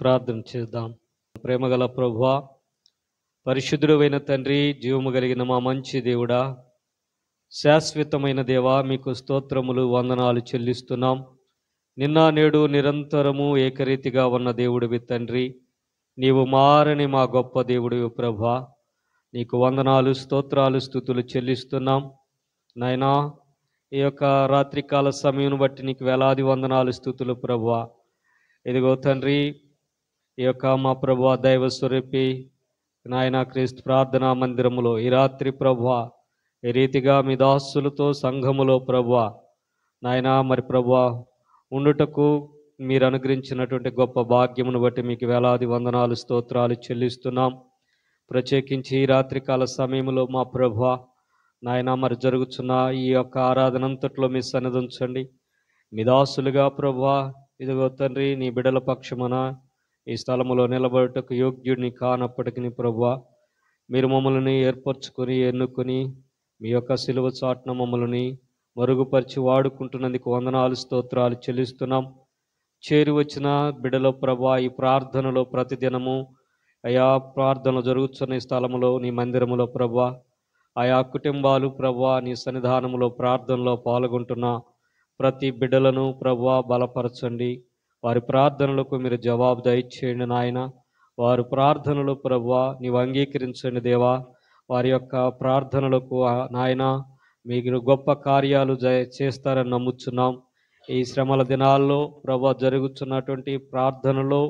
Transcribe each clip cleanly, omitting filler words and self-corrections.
ప్రార్థన చేద్దాం. ప్రేమగల ప్రభువా, పరిశుద్ధుడైన తండ్రి, జీవము కలిగిన మా మంచి దేవుడా, శాశ్వతమైన దేవా, మీకు స్తోత్రములు వందనాలు చెల్లిస్తున్నాం. నిన్న నేడు నిరంతరము ఏకరీతిగా ఉన్న దేవుడివి తండ్రి, నీవు మారని మా గొప్ప దేవుడివి ప్రభువా. నీకు వందనాలు, స్తోత్రాలు, స్తుతులు చెల్లిస్తున్నాం. నాయనా, ఈ యొక్క రాత్రికాల సమయం బట్టి నీకు వేలాది వందనాలు, స్తుతులు ప్రభువా. ఇదిగో తండ్రి, ఈ యొక్క మా ప్రభువా దైవ స్వరూపి నాయన క్రీస్తు ప్రార్థనా మందిరములో ఈ రాత్రి ప్రభువా, ఈ రీతిగా మీ దాసులతో సంఘములో ప్రభువా నాయన మరి ప్రభువా ఉండుటకు మీరు అనుగ్రహించినటువంటి గొప్ప భాగ్యమును బట్టి మీకు వేలాది వందనాలు, స్తోత్రాలు చెల్లిస్తున్నాం. ప్రత్యేకించి ఈ రాత్రికాల సమయంలో మా ప్రభువా నాయన మరి జరుగుతున్న ఈ యొక్క ఆరాధన అంతట్లో మీ సన్నిధించండి. మీ దాసులుగా ప్రభువా ఇదిగో తండ్రి, నీ బిడల పక్షమున ఈ స్థలములో నిలబడుటకు యోగ్యుడిని కానప్పటికీ ప్రభువా, మీరు మమ్మల్ని ఏర్పరచుకొని ఎన్నుకొని మీ యొక్క సిలువ చాటున మమ్మల్ని మరుగుపరిచి వాడుకుంటున్నందుకు వందనాలు, స్తోత్రాలు చెల్లిస్తున్నాం. చేరి వచ్చిన బిడలో ప్రభువా, ఈ ప్రార్థనలో ప్రతిదినము అయా ప్రార్థనలు జరుగుతున్న ఈ స్థలములో నీ మందిరములో ప్రభువా, ఆయా కుటుంబాలు ప్రభువా నీ సన్నిధానములో ప్రార్థనలో పాల్గొంటున్న ప్రతి బిడ్డలను ప్రభువా బలపరచండి. వారి ప్రార్థనలకు మీరు జవాబు దయచేయండి నాయన. వారి ప్రార్థనలు ప్రభువా నీవు అంగీకరించండి దేవా. వారి యొక్క ప్రార్థనలకు నాయన మీరు గొప్ప కార్యాలు చేస్తారని నమ్ముచున్నాం. ఈ శ్రమల దినాల్లో ప్రభువా జరుగుతున్నటువంటి ప్రార్థనలో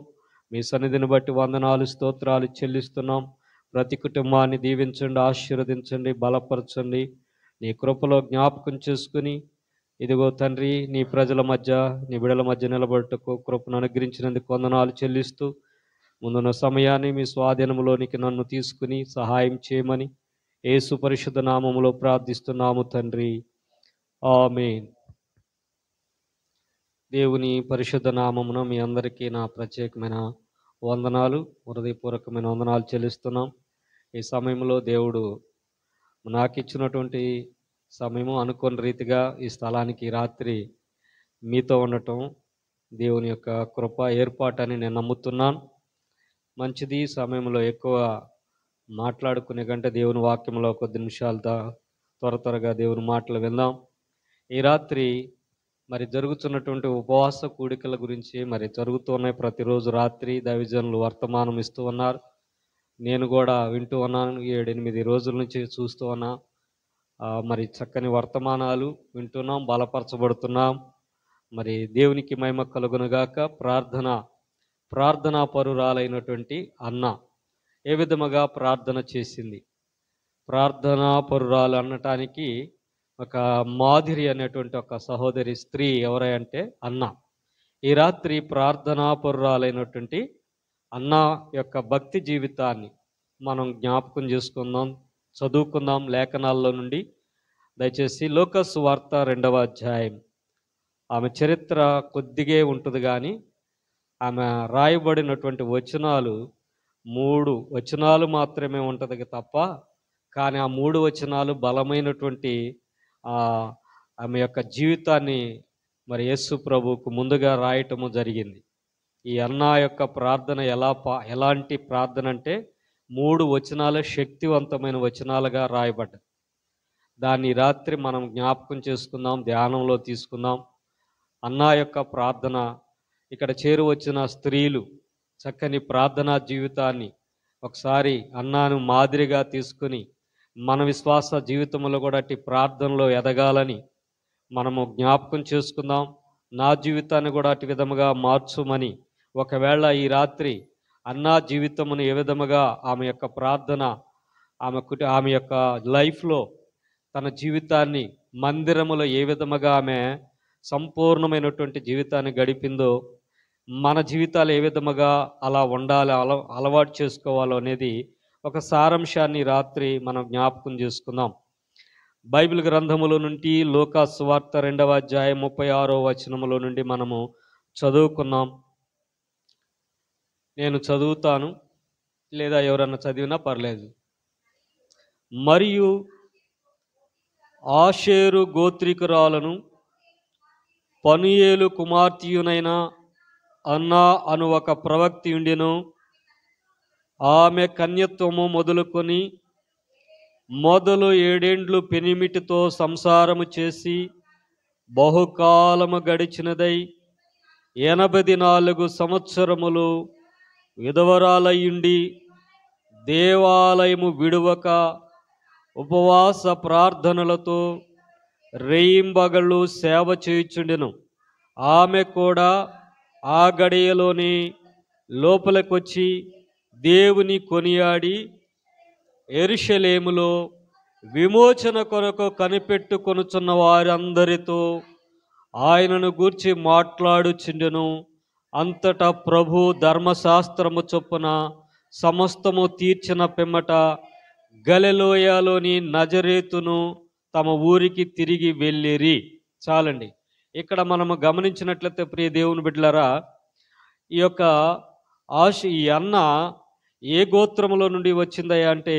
మీ సన్నిధిని బట్టి వందనాలు, స్తోత్రాలు చెల్లిస్తున్నాం. ప్రతి కుటుంబాన్ని దీవించండి, ఆశీర్వదించండి, బలపరచండి. నీ కృపలో జ్ఞాపకం చేసుకుని ఇదిగో తండ్రి, నీ ప్రజల మధ్య నీ బిడల మధ్య నిలబడుటకు కృపను అనుగ్రహించినందుకు వందనాలు చెల్లిస్తూ ముందున్న సమయాన్ని మీ స్వాధీనంలోనికి నన్ను తీసుకుని సహాయం చేయమని యేసు పరిశుద్ధ నామములో ప్రార్థిస్తున్నాము తండ్రి, ఆమేన్. దేవుని పరిశుద్ధ నామమున మీ అందరికీ నా ప్రత్యేకమైన వందనాలు, హృదయపూర్వకమైన వందనాలు చెల్లిస్తున్నాం. ఈ సమయంలో దేవుడు నాకు ఇచ్చినటువంటి సమయము అనుకోని రీతిగా ఈ స్థలానికి రాత్రి మీతో ఉండటం దేవుని యొక్క కృప ఏర్పాటని నేను నమ్ముతున్నాను. మంచిది. ఈ సమయంలో ఎక్కువ మాట్లాడుకునే కంటే దేవుని వాక్యంలో కొద్ది నిమిషాలు త్వరగా దేవుని మాటలు విందాం. ఈ రాత్రి మరి జరుగుతున్నటువంటి ఉపవాస కూడికల గురించి మరి జరుగుతున్నాయి. ప్రతిరోజు రాత్రి దైవజనులు వర్తమానం ఇస్తూ ఉన్నారు. నేను కూడా వింటూ ఉన్నాను. 7-8 రోజుల నుంచి చూస్తూ ఉన్నా. మరి చక్కని వర్తమానాలు వింటున్నాం, బలపరచబడుతున్నాం. మరి దేవునికి మహిమ కలుగునుగాక. ప్రార్థనా పరురాలైనటువంటి అన్న ఏ విధముగా ప్రార్థన చేసింది. ప్రార్థనా పరురాలు అనటానికి ఒక మాదిరి అనేటువంటి ఒక సహోదరి స్త్రీ ఎవరంటే అన్న. ఈ రాత్రి ప్రార్థనా పరురాలైనటువంటి అన్న యొక్క భక్తి జీవితాన్ని మనం జ్ఞాపకం చేసుకుందాం, చదువుకుందాం. లేఖనాల్లో నుండి దయచేసి లూకాసు వార్త 2వ అధ్యాయం. ఆమె చరిత్ర కొద్దిగే ఉంటుంది కానీ ఆమె రాయబడినటువంటి వచనాలు 3 వచనాలు మాత్రమే ఉంటుంది తప్ప, కానీ ఆ 3 వచనాలు బలమైనటువంటి ఆమె యొక్క జీవితాన్ని మరి యేసు ప్రభువుకు ముందుగా రాయటము జరిగింది. ఈ అన్న యొక్క ప్రార్థన ఎలాంటి ప్రార్థన అంటే 3 వచనాలు శక్తివంతమైన వచనాలుగా రాయబడ్డాయి. దాన్ని రాత్రి మనం జ్ఞాపకం చేసుకుందాం, ధ్యానంలో తీసుకుందాం. అన్న యొక్క ప్రార్థన, ఇక్కడ చేరువచ్చిన స్త్రీలు చక్కని ప్రార్థనా జీవితాన్ని ఒకసారి అన్నాను మాదిరిగా తీసుకుని మన విశ్వాస జీవితంలో కూడా అట్టి ప్రార్థనలో ఎదగాలని మనము జ్ఞాపకం చేసుకుందాం. నా జీవితాన్ని కూడా అటు విధముగా మార్చుమని, ఒకవేళ ఈ రాత్రి అన్నా జీవితమును ఏ విధముగా ఆమె యొక్క ప్రార్థన ఆమె యొక్క లైఫ్లో తన జీవితాన్ని మందిరములో ఏ విధముగా ఆమె సంపూర్ణమైనటువంటి జీవితాన్ని గడిపిందో, మన జీవితాలు ఏ విధముగా అలా ఉండాలి, అలవాటు చేసుకోవాలో అనేది ఒక సారాంశాన్ని రాత్రి మనం జ్ఞాపకం చేసుకుందాం. బైబిల్ గ్రంథములో నుండి లూకాసు వార్త 2వ అధ్యాయం 36వ వచనములో నుండి మనము చదువుకున్నాం. నేను చదువుతాను, లేదా ఎవరన్నా చదివినా పర్లేదు. మరియు ఆషేరు గోత్రికురాలను పనుయేలు కుమార్తెయునైన అన్న అను ఒక ప్రవక్తి ఉండెను. ఆమె కన్యత్వము మొదలుకొని మొదలు 7 పెనిమిటితో సంసారము చేసి బహుకాలము గడిచినదై 84 సంవత్సరములు విధవరాలయుండి దేవాలయము విడువక ఉపవాస ప్రార్థనలతో రేయింబగళ్ళు సేవ చేయుచుండెను. ఆమె కూడా ఆ గడియలోనే లోపలికొచ్చి దేవుని కొనియాడి యెరూషలేములో విమోచన కొరకు కనిపెట్టుకొనుచున్న వారందరితో ఆయనను గూర్చి మాట్లాడుచుండెను. అంతటా ప్రభు ధర్మశాస్త్రము చొప్పున సమస్తము తీర్చిన పిమ్మట గలిలయలోని నజరేతును తమ ఊరికి తిరిగి వెళ్ళిరి. చాలండి. ఇక్కడ మనము గమనించినట్లయితే ప్రియ దేవుని బిడ్డలారా, ఈ అన్న ఏ గోత్రములో నుండి వచ్చిందయ్యా అంటే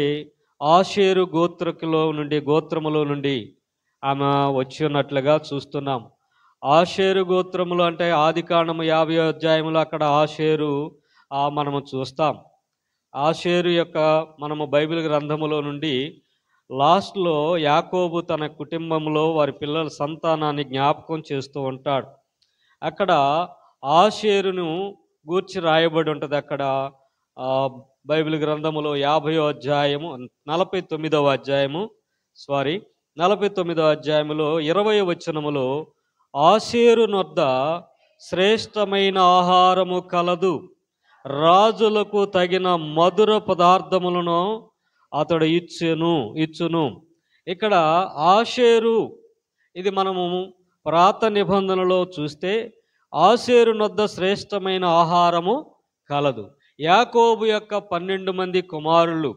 ఆషేరు గోత్రములో నుండి ఆమె వచ్చి ఉన్నట్లుగా చూస్తున్నాం. ఆషేరు గోత్రములు అంటే ఆదికాండము 50వ అధ్యాయంలో అక్కడ ఆషేరు మనము చూస్తాం. ఆషేరు మనము బైబిల్ గ్రంథములో నుండి లాస్ట్లో యాకోబు తన కుటుంబంలో వారి పిల్లల సంతానాన్ని జ్ఞాపకం చేస్తూ ఉంటాడు. అక్కడ ఆషేరును గూర్చి రాయబడి ఉంటుంది. అక్కడ బైబిల్ గ్రంథములో 50వ అధ్యాయము 49వ అధ్యాయములో 20వ వచనములో ఆషేరు నొద్ద శ్రేష్టమైన ఆహారము కలదు, రాజులకు తగిన మధుర పదార్థములను అతడు ఇచ్చును. ఇక్కడ ఆషేరు, ఇది మనము పాత నిబంధనలో చూస్తే ఆషేరు నొద్ద శ్రేష్టమైన ఆహారము కలదు. యాకోబు 12 మంది కుమారులు,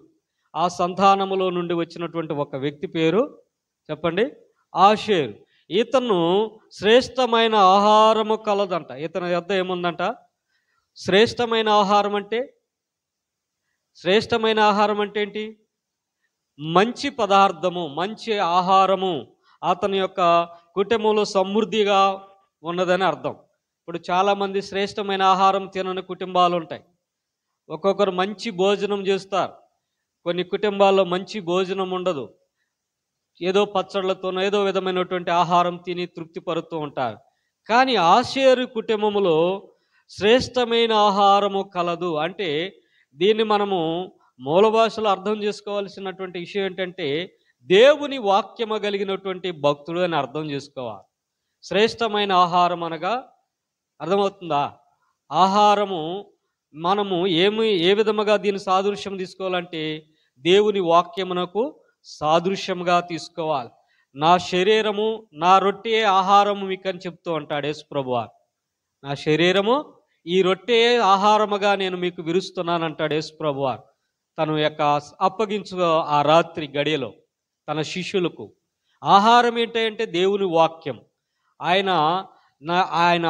ఆ సంతానములో నుండి వచ్చినటువంటి ఒక వ్యక్తి పేరు చెప్పండి, ఆషేరు. ఇతను శ్రేష్టమైన ఆహారము కలదంట. ఇతని వద్ద ఏముందంట? శ్రేష్టమైన ఆహారం అంటే ఏంటి? మంచి పదార్థము, మంచి ఆహారము అతని కుటుంబంలో సమృద్ధిగా ఉన్నదని అర్థం. ఇప్పుడు చాలామంది శ్రేష్టమైన ఆహారం తినని కుటుంబాలు ఉంటాయి. ఒక్కొక్కరు మంచి భోజనం చేస్తారు, కొన్ని కుటుంబాల్లో మంచి భోజనం ఉండదు. ఏదో పచ్చళ్ళతోనో ఏదో విధమైనటువంటి ఆహారం తిని తృప్తి పడుతూ ఉంటారు. కానీ ఆషేరు కుటుంబములో శ్రేష్టమైన ఆహారము కలదు అంటే దీన్ని మనము మూల భాషలో అర్థం చేసుకోవాల్సినటువంటి విషయం ఏంటంటే దేవుని వాక్యము కలిగినటువంటి భక్తుడు అని అర్థం చేసుకోవాలి. శ్రేష్టమైన ఆహారం అనగా అర్థమవుతుందా? ఆహారము మనము ఏ విధముగా దీని సాదృశ్యం తీసుకోవాలంటే దేవుని వాక్యమునకు సాదృశ్యంగా తీసుకోవాలి. నా శరీరము నా రొట్టె ఆహారము మీకు అని చెప్తూ ఉంటాడు యేసు ప్రభువారు. నా శరీరము ఈ రొట్టె ఆహారముగా నేను మీకు విరుస్తున్నానంటాడు యేసు ప్రభువారు. తను అప్పగించు ఆ రాత్రి గడియలో తన శిష్యులకు ఆహారం ఏంటంటే దేవుని వాక్యం. ఆయన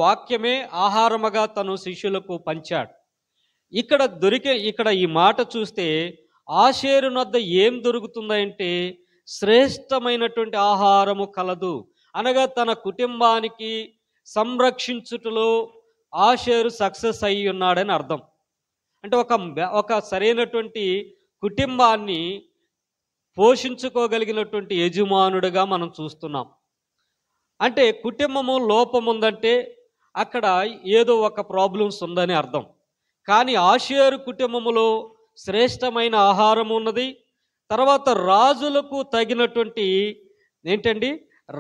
వాక్యమే ఆహారముగా తను శిష్యులకు పంచాడు. ఇక్కడ ఈ మాట చూస్తే ఆషేరు నొద్ద ఏం దొరుకుతుందంటే శ్రేష్టమైనటువంటి ఆహారము కలదు అనగా తన కుటుంబానికి సంరక్షించుటలో ఆషేరు సక్సెస్ అయ్యి ఉన్నాడని అర్థం. అంటే ఒక సరైనటువంటి కుటుంబాన్ని పోషించుకోగలిగినటువంటి యజమానుడిగా మనం చూస్తున్నాం. అంటే కుటుంబము లోపం ఉందంటే అక్కడ ఏదో ఒక ప్రాబ్లమ్స్ ఉందని అర్థం. కానీ ఆషేరు కుటుంబములో శ్రేష్టమైన ఆహారం ఉన్నది. తర్వాత రాజులకు తగినటువంటి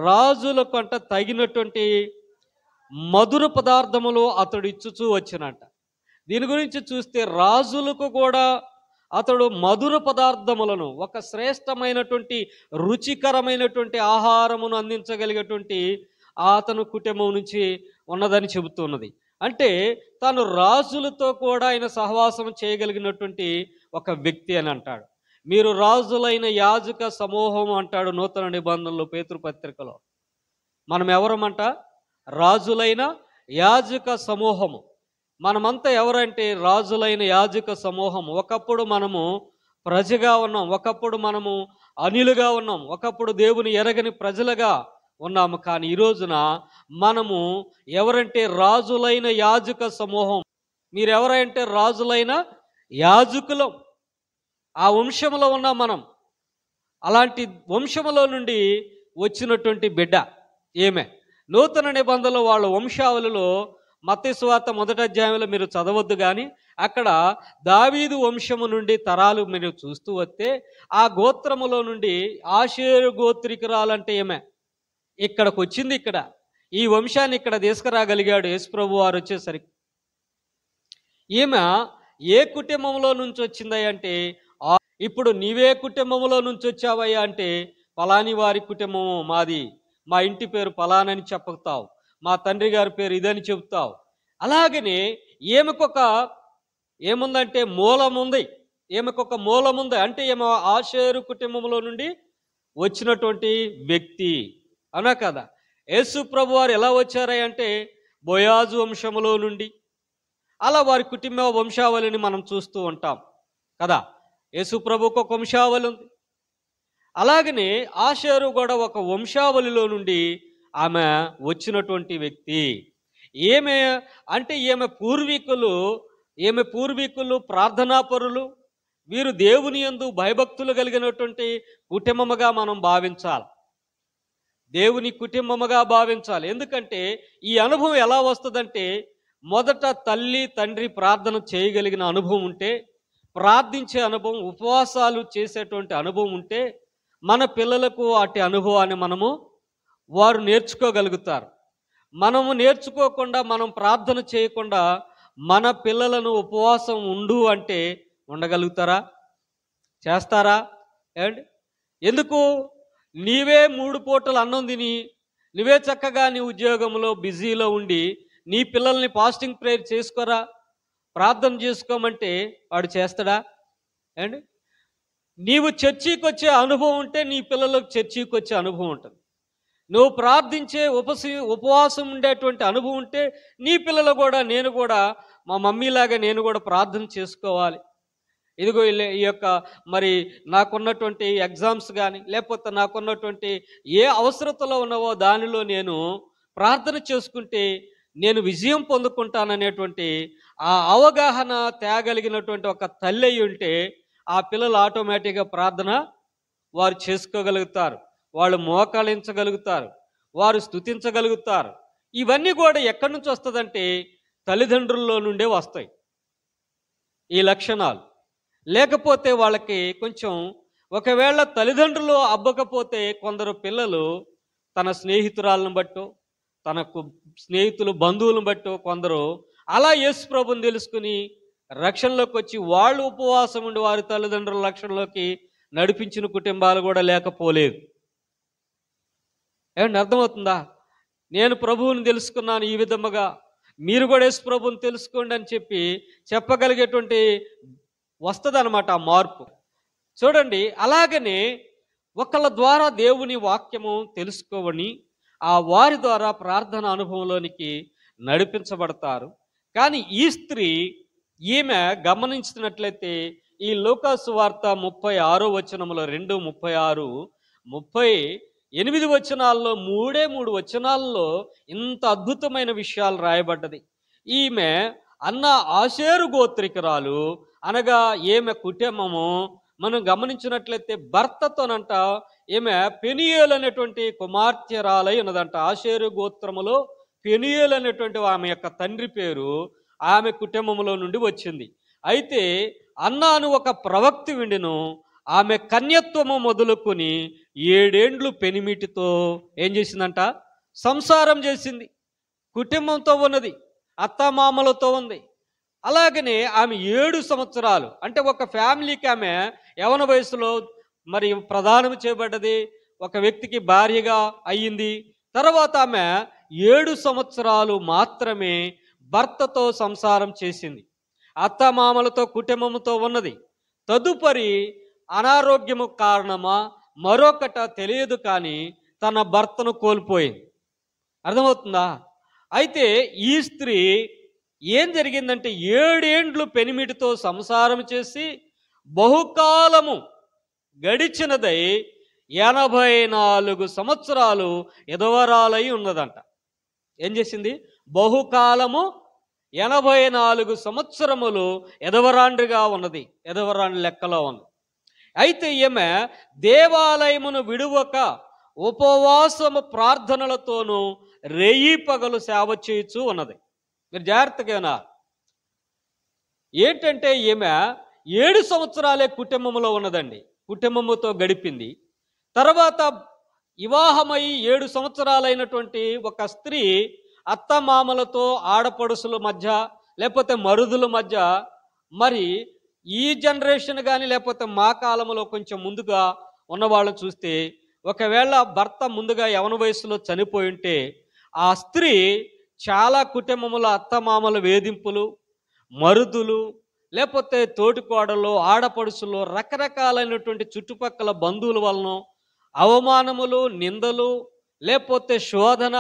రాజులకు తగినటువంటి మధుర పదార్థములు అతడు ఇచ్చుచూ వచ్చినట్ట. దీని గురించి చూస్తే రాజులకు కూడా అతడు మధుర పదార్థములను, ఒక శ్రేష్టమైనటువంటి రుచికరమైనటువంటి ఆహారమును అందించగలిగేటువంటి అతను కుటుంబం నుంచి ఉన్నదని చెబుతున్నది. అంటే తాను రాజులతో కూడా ఆయన సహవాసం చేయగలిగినటువంటి ఒక వ్యక్తి అని అంటాడు. మీరు రాజులైన యాజక సమూహం అంటాడు నూతన నిబంధనలో పేతురు పత్రికలో. మనం ఎవరమంట? రాజులైన యాజక సమూహము. మనమంతా ఎవరంటే రాజులైన యాజక సమూహం. ఒకప్పుడు మనము ప్రజగా ఉన్నాం, ఒకప్పుడు మనము అనిలుగా ఉన్నాం, ఒకప్పుడు దేవుని ఎరగని ప్రజలుగా ఉన్నాము. కానీ ఈ రోజున మనము ఎవరంటే రాజులైన యాజక సమూహం. మీరెవరంటే రాజులైన యాజకులం. ఆ వంశంలో ఉన్నాం మనం. అలాంటి వంశములో నుండి వచ్చినటువంటి బిడ్డ ఏమే. నూతన నిబంధనలో వాళ్ళ వంశావళిలో మత్తయి సువార్త 1వ అధ్యాయంలో మీరు చదవద్దు, కానీ అక్కడ దావీదు వంశము నుండి తరాలు మీరు చూస్తూ వస్తే ఆ గోత్రములో నుండి ఆషేరు గోత్రికురాలంటే ఏమే ఇక్కడికి వచ్చింది. ఇక్కడ ఈ వంశాన్ని ఇక్కడ తీసుకురాగలిగాడు యేసుప్రభు వారు వచ్చేసరికి. ఈమె ఏ కుటుంబంలో నుంచి వచ్చిందయ్యా అంటే, ఇప్పుడు నీవే కుటుంబంలో నుంచి వచ్చావయ్యా అంటే, పలాని వారి కుటుంబము మాది, మా ఇంటి పేరు పలానని చెప్తావు, మా తండ్రి గారి పేరు ఇదని చెప్తావు. అలాగనే ఈమెకొక ఏముందంటే మూలం ఉంది. ఈమెకొక మూలం ఉంది అంటే ఈమె ఆషేరు కుటుంబంలో నుండి వచ్చినటువంటి వ్యక్తి అనా కదా. యేసు ప్రభు వారు ఎలా వచ్చారంటే బోయాజు వంశములో నుండి. అలా వారి కుటుంబ వంశావళిని మనం చూస్తూ ఉంటాం కదా. యేసు ప్రభుకు ఒక వంశావళి ఉంది. అలాగనే ఆషేరు కూడా ఒక వంశావళిలో నుండి ఆమె వచ్చినటువంటి వ్యక్తి. ఈమె అంటే ఈమె పూర్వీకులు ప్రార్థనాపరులు. వీరు దేవుని యందు భయభక్తులు కలిగినటువంటి కుటుంబముగా మనం భావించాలి. దేవుని కుటుంబముగా భావించాలి. ఎందుకంటే ఈ అనుభవం ఎలా వస్తుందంటే, మొదట తల్లి తండ్రి ప్రార్థన చేయగలిగిన అనుభవం ఉంటే, ప్రార్థించే అనుభవం, ఉపవాసాలు చేసేటువంటి అనుభవం ఉంటే మన పిల్లలకు వాటి అనుభవాన్ని వారు నేర్చుకోగలుగుతారు. మనము నేర్చుకోకుండా, మనం ప్రార్థన చేయకుండా మన పిల్లలను ఉపవాసం ఉండు అంటే ఉండగలుగుతారా? చేస్తారా? ఏమండి? ఎందుకు? నీవే 3 పూటలు అన్నం తిని నువ్వే చక్కగా నీ ఉద్యోగంలో బిజీలో ఉండి నీ పిల్లల్ని ఫాస్టింగ్ ప్రేయర్ చేసుకోరా, ప్రార్థన చేసుకోమంటే వాడు చేస్తాడా? ఏమండి? నీవు చర్చికి వచ్చే అనుభవం ఉంటే నీ పిల్లలకు చర్చికి వచ్చే అనుభవం ఉంటుంది. నువ్వు ప్రార్థించే ఉపవాసం ఉండేటువంటి అనుభవం ఉంటే నీ పిల్లలు కూడా, నేను కూడా మా మమ్మీలాగా నేను కూడా ప్రార్థన చేసుకోవాలి. ఇదిగో ఈ యొక్క మరి నాకున్నటువంటి ఎగ్జామ్స్ కానీ, లేకపోతే నాకున్నటువంటి ఏ అవసరతలో ఉన్నవో దానిలో నేను ప్రార్థన చేసుకుంటే నేను విజయం పొందుకుంటాననేటువంటి ఆ అవగాహన తేగలిగినటువంటి ఒక తల్లి అయి ఉంటే ఆ పిల్లలు ఆటోమేటిక్గా ప్రార్థన వారు చేసుకోగలుగుతారు, వాళ్ళు మోకాలించగలుగుతారు, వారు స్తుతించగలుగుతారు. ఇవన్నీ కూడా ఎక్కడి నుంచి వస్తుందంటే తల్లిదండ్రుల్లో నుండే వస్తాయి ఈ లక్షణాలు. లేకపోతే వాళ్ళకి కొంచెం, ఒకవేళ తల్లిదండ్రులు అబ్బకపోతే కొందరు పిల్లలు తన స్నేహితురాలను బట్టో, తనకు స్నేహితులు బంధువులను బట్టో కొందరు అలా యేసు ప్రభుని తెలుసుకుని రక్షణలోకి వచ్చి వాళ్ళు ఉపవాసం ఉండి వారి తల్లిదండ్రుల రక్షణలోకి నడిపించిన కుటుంబాలు కూడా లేకపోలేదు. ఏమంటే అర్థమవుతుందా? నేను ప్రభువుని తెలుసుకున్నాను ఈ విధముగా, మీరు కూడా యేసు ప్రభువుని తెలుసుకోండి అని చెప్పగలిగేటువంటి వస్తుంది అనమాట ఆ మార్పు. చూడండి, అలాగనే ఒకళ్ళ ద్వారా దేవుని వాక్యము తెలుసుకోవని ఆ వారి ద్వారా ప్రార్థన అనుభవంలోనికి నడిపించబడతారు. కానీ ఈ స్త్రీ, ఈమె గమనించినట్లయితే ఈ లూకాసు వార్త 36వ వచనంలో 2:36, 38 వచనాల్లో 3 వచనాల్లో ఇంత అద్భుతమైన విషయాలు రాయబడ్డది. ఈమె అన్న ఆషేరు గోత్రికురాలు అనగా ఈమె కుటుంబము మనం గమనించినట్లయితే భర్తతోనంట ఈమె పెనియేలు అనేటువంటి కుమార్తెరాలై ఉన్నదంట. ఆషేరు గోత్రములో పెనియేలు అనేటువంటి ఆమె యొక్క తండ్రి పేరు ఆమె కుటుంబంలో నుండి వచ్చింది. అయితే అన్నాను ఒక ప్రవక్తి విండును, ఆమె కన్యత్వము మొదలుకొని 7 ఏండ్లు పెనిమిటితో ఏం చేసిందంట? సంసారం చేసింది. కుటుంబంతో ఉన్నది, అత్తమామలతో ఉంది. అలాగనే ఆమె 7 సంవత్సరాలు అంటే ఒక ఫ్యామిలీకి ఆమె యవన వయసులో మరి ప్రదానం చేయబడ్డది, ఒక వ్యక్తికి భార్యగా అయ్యింది. తర్వాత ఆమె 7 సంవత్సరాలు మాత్రమే భర్తతో సంసారం చేసింది, అత్తమామలతో కుటుంబంతో ఉన్నది. తదుపరి అనారోగ్యము కారణమా మరొకట తెలియదు, కానీ తన భర్తను కోల్పోయింది. అర్థమవుతుందా? అయితే ఈ స్త్రీ ఏం జరిగిందంటే 7 ఏండ్లు పెనిమిటితో సంసారం చేసి బహుకాలము గడిచినదై 84 సంవత్సరాలు ఎదవరాలై ఉన్నదంట. ఏం చేసింది? బహుకాలము 84 సంవత్సరములు ఎదవరాండ్రిగా ఉన్నది, ఎదవరాండ్రి లెక్కలో ఉంది. అయితే ఈమె దేవాలయమును విడువక ఉపవాసము ప్రార్థనలతోనూ రేయి పగలు సేవ చేయుచూ ఉన్నది. మీరు జాగ్రత్తగా వినాలి. ఏంటంటే ఈమె 7 సంవత్సరాలే కుటుంబంలో ఉన్నదండి, కుటుంబముతో గడిపింది. తర్వాత వివాహమై 7 సంవత్సరాలైనటువంటి ఒక స్త్రీ అత్తమామలతో, ఆడపడుసుల మధ్య, లేకపోతే మరుదుల మధ్య, మరి ఈ జనరేషన్ కానీ లేకపోతే మా కాలంలో కొంచెం ముందుగా ఉన్నవాళ్ళు చూస్తే, ఒకవేళ భర్త ముందుగా యవన వయసులో చనిపోయి ఉంటే ఆ స్త్రీ చాలా కుటుంబముల అత్తమామల వేధింపులు, మరుదులు, లేకపోతే తోటికోడలు, ఆడపడుసులు, రకరకాలైనటువంటి చుట్టుపక్కల బంధువుల వలన అవమానములు, నిందలు, లేకపోతే శోధన,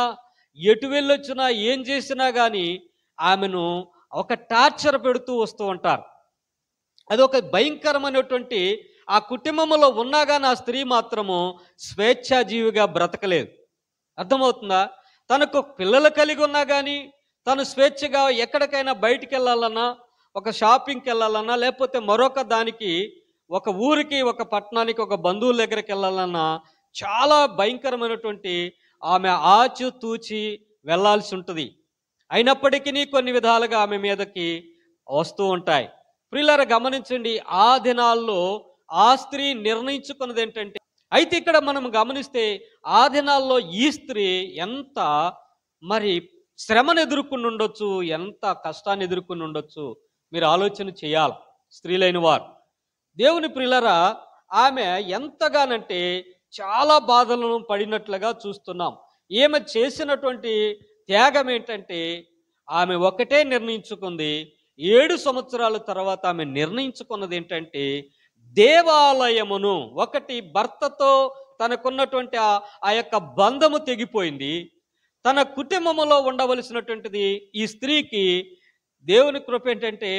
ఎటు వెళ్ళొచ్చినా ఏం చేసినా కానీ ఆమెను ఒక టార్చర్ పెడుతూ వస్తూ ఉంటారు. అది ఒక భయంకరమైనటువంటి ఆ కుటుంబంలో ఉన్నా కానీ ఆ స్త్రీ మాత్రము స్వేచ్ఛాజీవిగా బ్రతకలేదు. అర్థమవుతుందా? తనకు పిల్లలు కలిగి ఉన్నా కానీ తను స్వేచ్ఛగా ఎక్కడికైనా బయటికి వెళ్ళాలన్నా, ఒక షాపింగ్కి వెళ్ళాలన్నా, లేకపోతే మరొక దానికి, ఒక ఊరికి, ఒక పట్టణానికి, ఒక బంధువుల దగ్గరికి వెళ్ళాలన్నా చాలా భయంకరమైనటువంటి ఆమె ఆచితూచి వెళ్ళాల్సి ఉంటుంది. అయినప్పటికీ కొన్ని విధాలుగా ఆమె మీదకి వస్తూ ఉంటాయి. ప్రియులారా గమనించండి, ఆ దినాల్లో ఆ స్త్రీ నిర్ణయించుకున్నది ఏంటంటే, అయితే ఇక్కడ మనం గమనిస్తే ఆ దినాల్లో ఈ స్త్రీ ఎంత మరి శ్రమను ఎదుర్కొని ఉండొచ్చు, ఎంత కష్టాన్ని ఎదుర్కొని ఉండొచ్చు, మీరు ఆలోచన చేయాలి. స్త్రీలైన వారు దేవుని ప్రియులారా, ఆమె ఎంతగానంటే చాలా బాధలను పడినట్లుగా చూస్తున్నాం. ఈమె చేసినటువంటి త్యాగం ఏంటంటే, ఆమె ఒకటే నిర్ణయించుకుంది. 7 సంవత్సరాల తర్వాత ఆమె నిర్ణయించుకున్నది ఏంటంటే, దేవాలయమును, ఒకటి భర్తతో తనకున్నటువంటి ఆ యొక్క బంధము తెగిపోయింది. తన కుటుంబంలో ఉండవలసినటువంటిది ఈ స్త్రీకి దేవుని కృప ఏంటంటే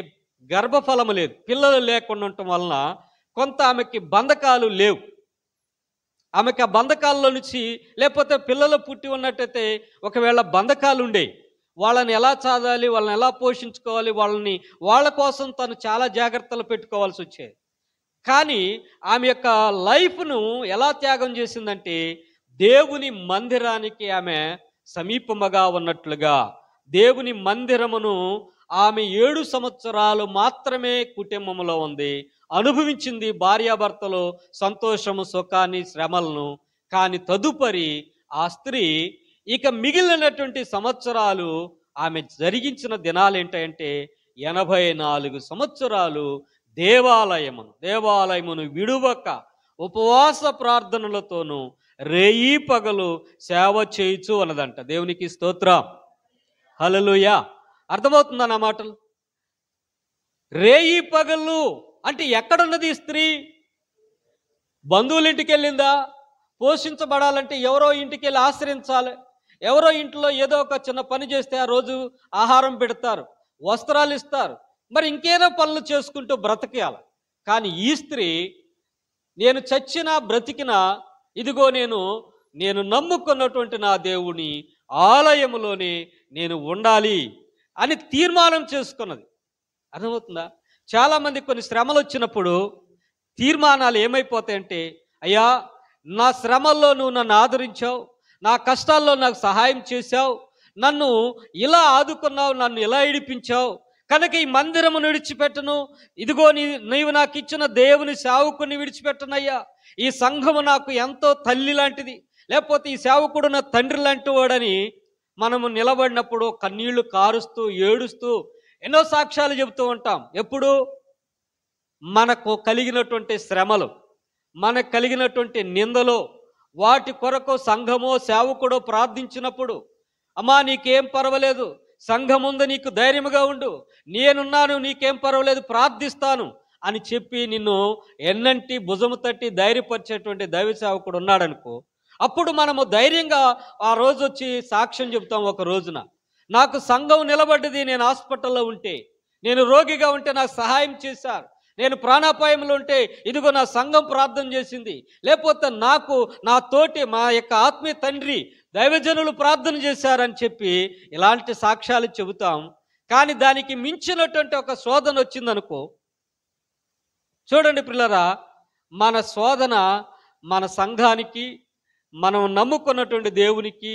గర్భఫలము లేదు, పిల్లలు లేకుండా ఉండటం వలన కొంత ఆమెకి బంధకాలు లేవు. ఆమెకి ఆ బంధకాల్లో నుంచి, లేకపోతే పిల్లలు పుట్టి ఉన్నట్టయితే ఒకవేళ బంధకాలు ఉండేవి. వాళ్ళని ఎలా చదవాలి, వాళ్ళని ఎలా పోషించుకోవాలి, వాళ్ళ కోసం తను చాలా జాగ్రత్తలు పెట్టుకోవాల్సి వచ్చేది. కానీ ఆమె యొక్క లైఫ్ను ఎలా త్యాగం చేసిందంటే, దేవుని మందిరానికి ఆమె సమీపముగా ఉన్నట్లుగా, దేవుని మందిరమును ఆమె 7 సంవత్సరాలు మాత్రమే కుటుంబంలో ఉంది, అనుభవించింది భార్యాభర్తలు సంతోషము, సుఖాన్ని, శ్రమలను. కానీ తదుపరి ఆ స్త్రీ ఇక మిగిలినటువంటి సంవత్సరాలు ఆమె జరిగించిన దినాలు ఏంటంటే 84 సంవత్సరాలు దేవాలయమును విడువక ఉపవాస ప్రార్థనలతోనూ రేయి పగలు సేవ చేయుచు అన్నదంట. దేవునికి స్తోత్రం, హల్లెలూయా. అర్థమవుతుందా నా మాటలు? రేయి పగలు అంటే ఎక్కడున్నది ఈ స్త్రీ? బంధువుల ఇంటికి వెళ్ళిందా? పోషించబడాలంటే ఎవరో ఇంటికి వెళ్ళి ఆశ్రయించాలి. ఎవరో ఇంట్లో ఏదో ఒక చిన్న పని చేస్తే ఆ రోజు ఆహారం పెడతారు, వస్త్రాలు ఇస్తారు, మరి ఇంకేదో పనులు చేసుకుంటూ బ్రతికేయాలి. కానీ ఈ స్త్రీ, నేను చచ్చినా బ్రతికినా ఇదిగో నేను నమ్ముకున్నటువంటి నా దేవుని ఆలయములోనే నేను ఉండాలి అని తీర్మానం చేసుకున్నది. అర్థమవుతుందా? చాలామంది కొన్ని శ్రమలు వచ్చినప్పుడు తీర్మానాలు ఏమైపోతాయంటే, అయ్యా నా శ్రమల్లో నువ్వు నన్ను ఆదరించావు, నా కష్టాల్లో నాకు సహాయం చేశావు, నన్ను ఇలా ఆదుకున్నావు, నన్ను ఇలా ఇడిపించావు, కనుక ఈ మందిరమును విడిచిపెట్టను, ఇదిగో నీవు నాకు ఇచ్చిన దేవుని సేవకుని విడిచిపెట్టనయ్యా, ఈ సంఘము నాకు ఎంతో తల్లి లాంటిది, లేకపోతే ఈ సేవకుడు నా తండ్రి లాంటి వాడని మనము నిలబడినప్పుడు కన్నీళ్లు కారుస్తూ ఏడుస్తూ ఎన్నో సాక్ష్యాలు చెబుతూ ఉంటాం. ఎప్పుడు? మనకు కలిగినటువంటి శ్రమలు, మనకు కలిగినటువంటి నిందలు, వాటి కొరకు సంఘమో సేవకుడో ప్రార్థించినప్పుడు, అమ్మా నీకేం పర్వాలేదు, సంఘం ముందు నీకు ధైర్యముగా ఉండు, నేనున్నాను, నీకేం పర్వాలేదు, ప్రార్థిస్తాను అని చెప్పి నిన్ను ఎన్నంటి భుజము తట్టి ధైర్యపరిచేటువంటి దైవ సేవకుడు ఉన్నాడనుకో, అప్పుడు మనము ధైర్యంగా ఆ రోజు వచ్చి సాక్ష్యం చెబుతాం. ఒక రోజున నాకు సంఘం నిలబడ్డది, నేను హాస్పిటల్లో ఉంటే, నేను రోగిగా ఉంటే నాకు సహాయం చేశారు, నేను ప్రాణాపాయంలో ఉంటే ఇదిగో నా సంఘం ప్రార్థన చేసింది, లేకపోతే నాకు నా తోటి మా యొక్క ఆత్మీయ తండ్రి దైవజనులు ప్రార్థన చేశారని చెప్పి ఇలాంటి సాక్ష్యాలు చెబుతాం. కానీ దానికి మించినటువంటి ఒక శోధన వచ్చిందనుకో, చూడండి పిల్లరా, మన శోధన మన సంఘానికి, మనం నమ్ముకున్నటువంటి దేవునికి,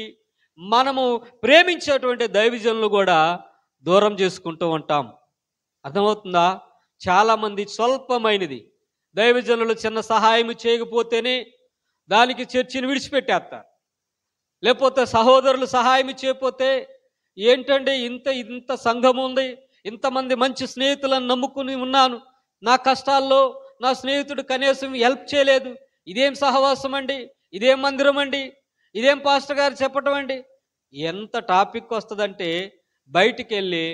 మనము ప్రేమించేటువంటి దైవజనులు కూడా దూరం చేసుకుంటూ ఉంటాం. అర్థమవుతుందా? చాలామంది స్వల్పమైనది దైవజనులు చిన్న సహాయం చేయకపోతేనే దానికి చర్చిని విడిచిపెట్టేస్తారు. లేకపోతే సహోదరులు సహాయం చేయకపోతే ఏంటంటే ఇంత సంఘం ఉంది, ఇంతమంది మంచి స్నేహితులను నమ్ముకుని ఉన్నాను, నా కష్టాల్లో నా స్నేహితుడు కనీసం హెల్ప్ చేయలేదు, ఇదేం సహవాసం అండి, ఇదేం మందిరం అండి, ఇదేం పాస్టర్ గారు చెప్పటం అండి. ఎంత టాపిక్ వస్తుందంటే బయటికి వెళ్ళి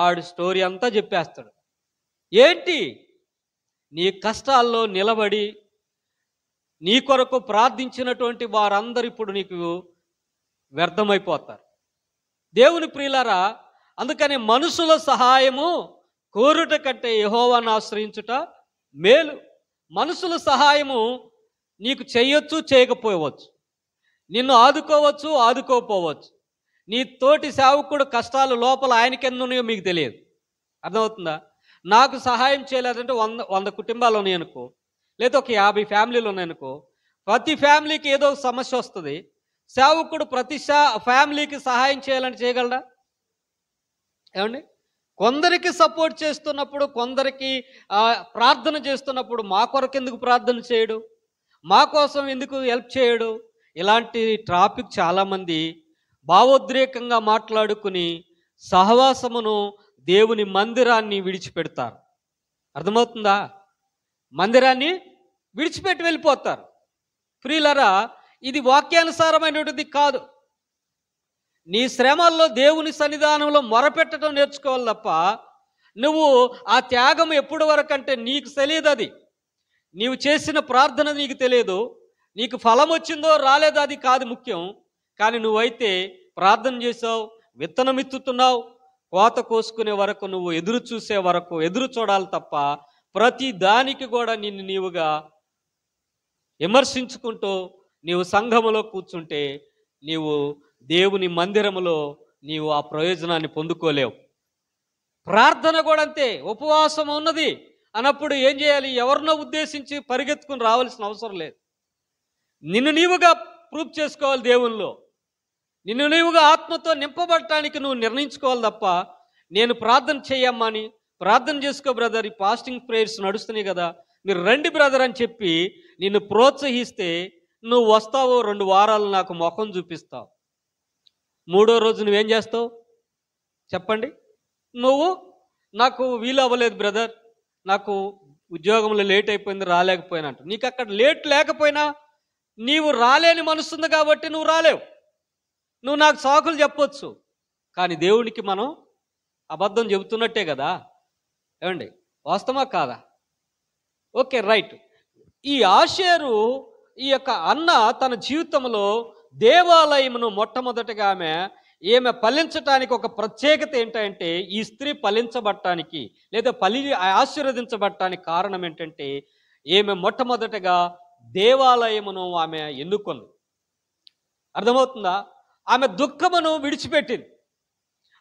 ఆడు స్టోరీ అంతా చెప్పేస్తాడు. ఏంటి? నీ కష్టాల్లో నిలబడి నీ కొరకు ప్రార్థించినటువంటి వారందరూ ఇప్పుడు నీకు వ్యర్థమైపోతారు. దేవుని ప్రియులారా, అందుకని మనుషుల సహాయము కోరుట కంటే యెహోవాను ఆశ్రయించుట మేలు. మనుషుల సహాయము నీకు చేయొచ్చు, చేయకపోవచ్చు, నిన్ను ఆదుకోవచ్చు, ఆదుకోకపోవచ్చు. నీ తోటి సేవకుడు కష్టాలు లోపల ఆయనకెన్నున్నాయో మీకు తెలియదు. అర్థమవుతుందా? నాకు సహాయం చేయలేదంటే 100 కుటుంబాలు ఉన్నాయనుకో, లేదా ఒక 50 ఫ్యామిలీలు ఉన్నాయనుకో, ప్రతి ఫ్యామిలీకి ఏదో సమస్య వస్తుంది. సేవకుడు ప్రతి ఫ్యామిలీకి సహాయం చేయాలని చేయగలడా? ఏమండి? కొందరికి సపోర్ట్ చేస్తున్నప్పుడు, కొందరికి ప్రార్థన చేస్తున్నప్పుడు మా కొరకు ఎందుకు ప్రార్థన చేయడు, మా కోసం ఎందుకు హెల్ప్ చేయడు? ఇలాంటి టాపిక్ చాలామంది భావోద్రేకంగా మాట్లాడుకుని సహవాసమును, దేవుని మందిరాన్ని విడిచిపెడతారు. అర్థమవుతుందా? మందిరాన్ని విడిచిపెట్టి వెళ్ళిపోతారు. ప్రియులారా, ఇది వాక్యానుసారమైనటువంటిది కాదు. నీ శ్రమల్లో దేవుని సన్నిధానంలో మొరపెట్టడం నేర్చుకోవాలి తప్ప, నువ్వు ఆ త్యాగం ఎప్పుడు వరకు అంటే నీకు తెలియదు. అది నీవు చేసిన ప్రార్థన నీకు తెలియదు, నీకు ఫలం వచ్చిందో రాలేదో అది కాదు ముఖ్యం. కానీ నువ్వైతే ప్రార్థన చేసావు, విత్తనం ఎత్తుతున్నావు, కోత కోసుకునే వరకు నువ్వు ఎదురు చూసే వరకు ఎదురు చూడాలి తప్ప, ప్రతి దానికి కూడా నిన్ను నీవుగా విమర్శించుకుంటూ నీవు సంఘములో కూర్చుంటే నీవు దేవుని మందిరములో నీవు ఆ ప్రయోజనాన్ని పొందుకోలేవు. ప్రార్థన కూడా అంతే. ఉపవాసం ఉన్నది అన్నప్పుడు ఏం చేయాలి? ఎవరినో ఉద్దేశించి పరిగెత్తుకుని రావాల్సిన అవసరం లేదు. నిన్ను నీవుగా ప్రూఫ్ చేసుకోవాలి దేవునిలో. నిన్ను నీవుగా ఆత్మతో నింపబడటానికి నువ్వు నిర్ణయించుకోవాలి తప్ప, నేను ప్రార్థన చేయమ్మా అని, ప్రార్థన చేసుకో బ్రదర్, ఈ ఫాస్టింగ్ ప్రేయర్స్ నడుస్తున్నాయి కదా, మీరు రండి బ్రదర్ అని చెప్పి నిన్ను ప్రోత్సహిస్తే నువ్వు వస్తావు, 2 వారాలు నాకు ముఖం చూపిస్తావు. 3వ రోజు నువ్వేం చేస్తావు చెప్పండి? నువ్వు నాకు వీలు అవ్వలేదు బ్రదర్, నాకు ఉద్యోగంలో లేట్ అయిపోయింది, రాలేకపోయినట్టు. నీకు అక్కడ లేట్ లేకపోయినా నీవు రాలేని మనసుంది కాబట్టి నువ్వు రాలేవు. నువ్వు నాకు సాకులు చెప్పొచ్చు, కానీ దేవునికి మనం అబద్ధం చెబుతున్నట్టే కదా. ఏమండి? వాస్తవమా కాదా? Okay, right. ఈ ఆషేరు, ఈ యొక్క అన్న తన జీవితంలో దేవాలయమును మొట్టమొదటిగా ఈమె ఫలించటానికి ఒక ప్రత్యేకత ఏంటంటే, ఈ స్త్రీ ఫలించబడటానికి లేదా ఆశీర్వదించబడటానికి కారణం ఏంటంటే, ఈమె మొట్టమొదటిగా దేవాలయమును ఆమె ఎన్నుకుంది. అర్థమవుతుందా? ఆమె దుఃఖమును విడిచిపెట్టింది.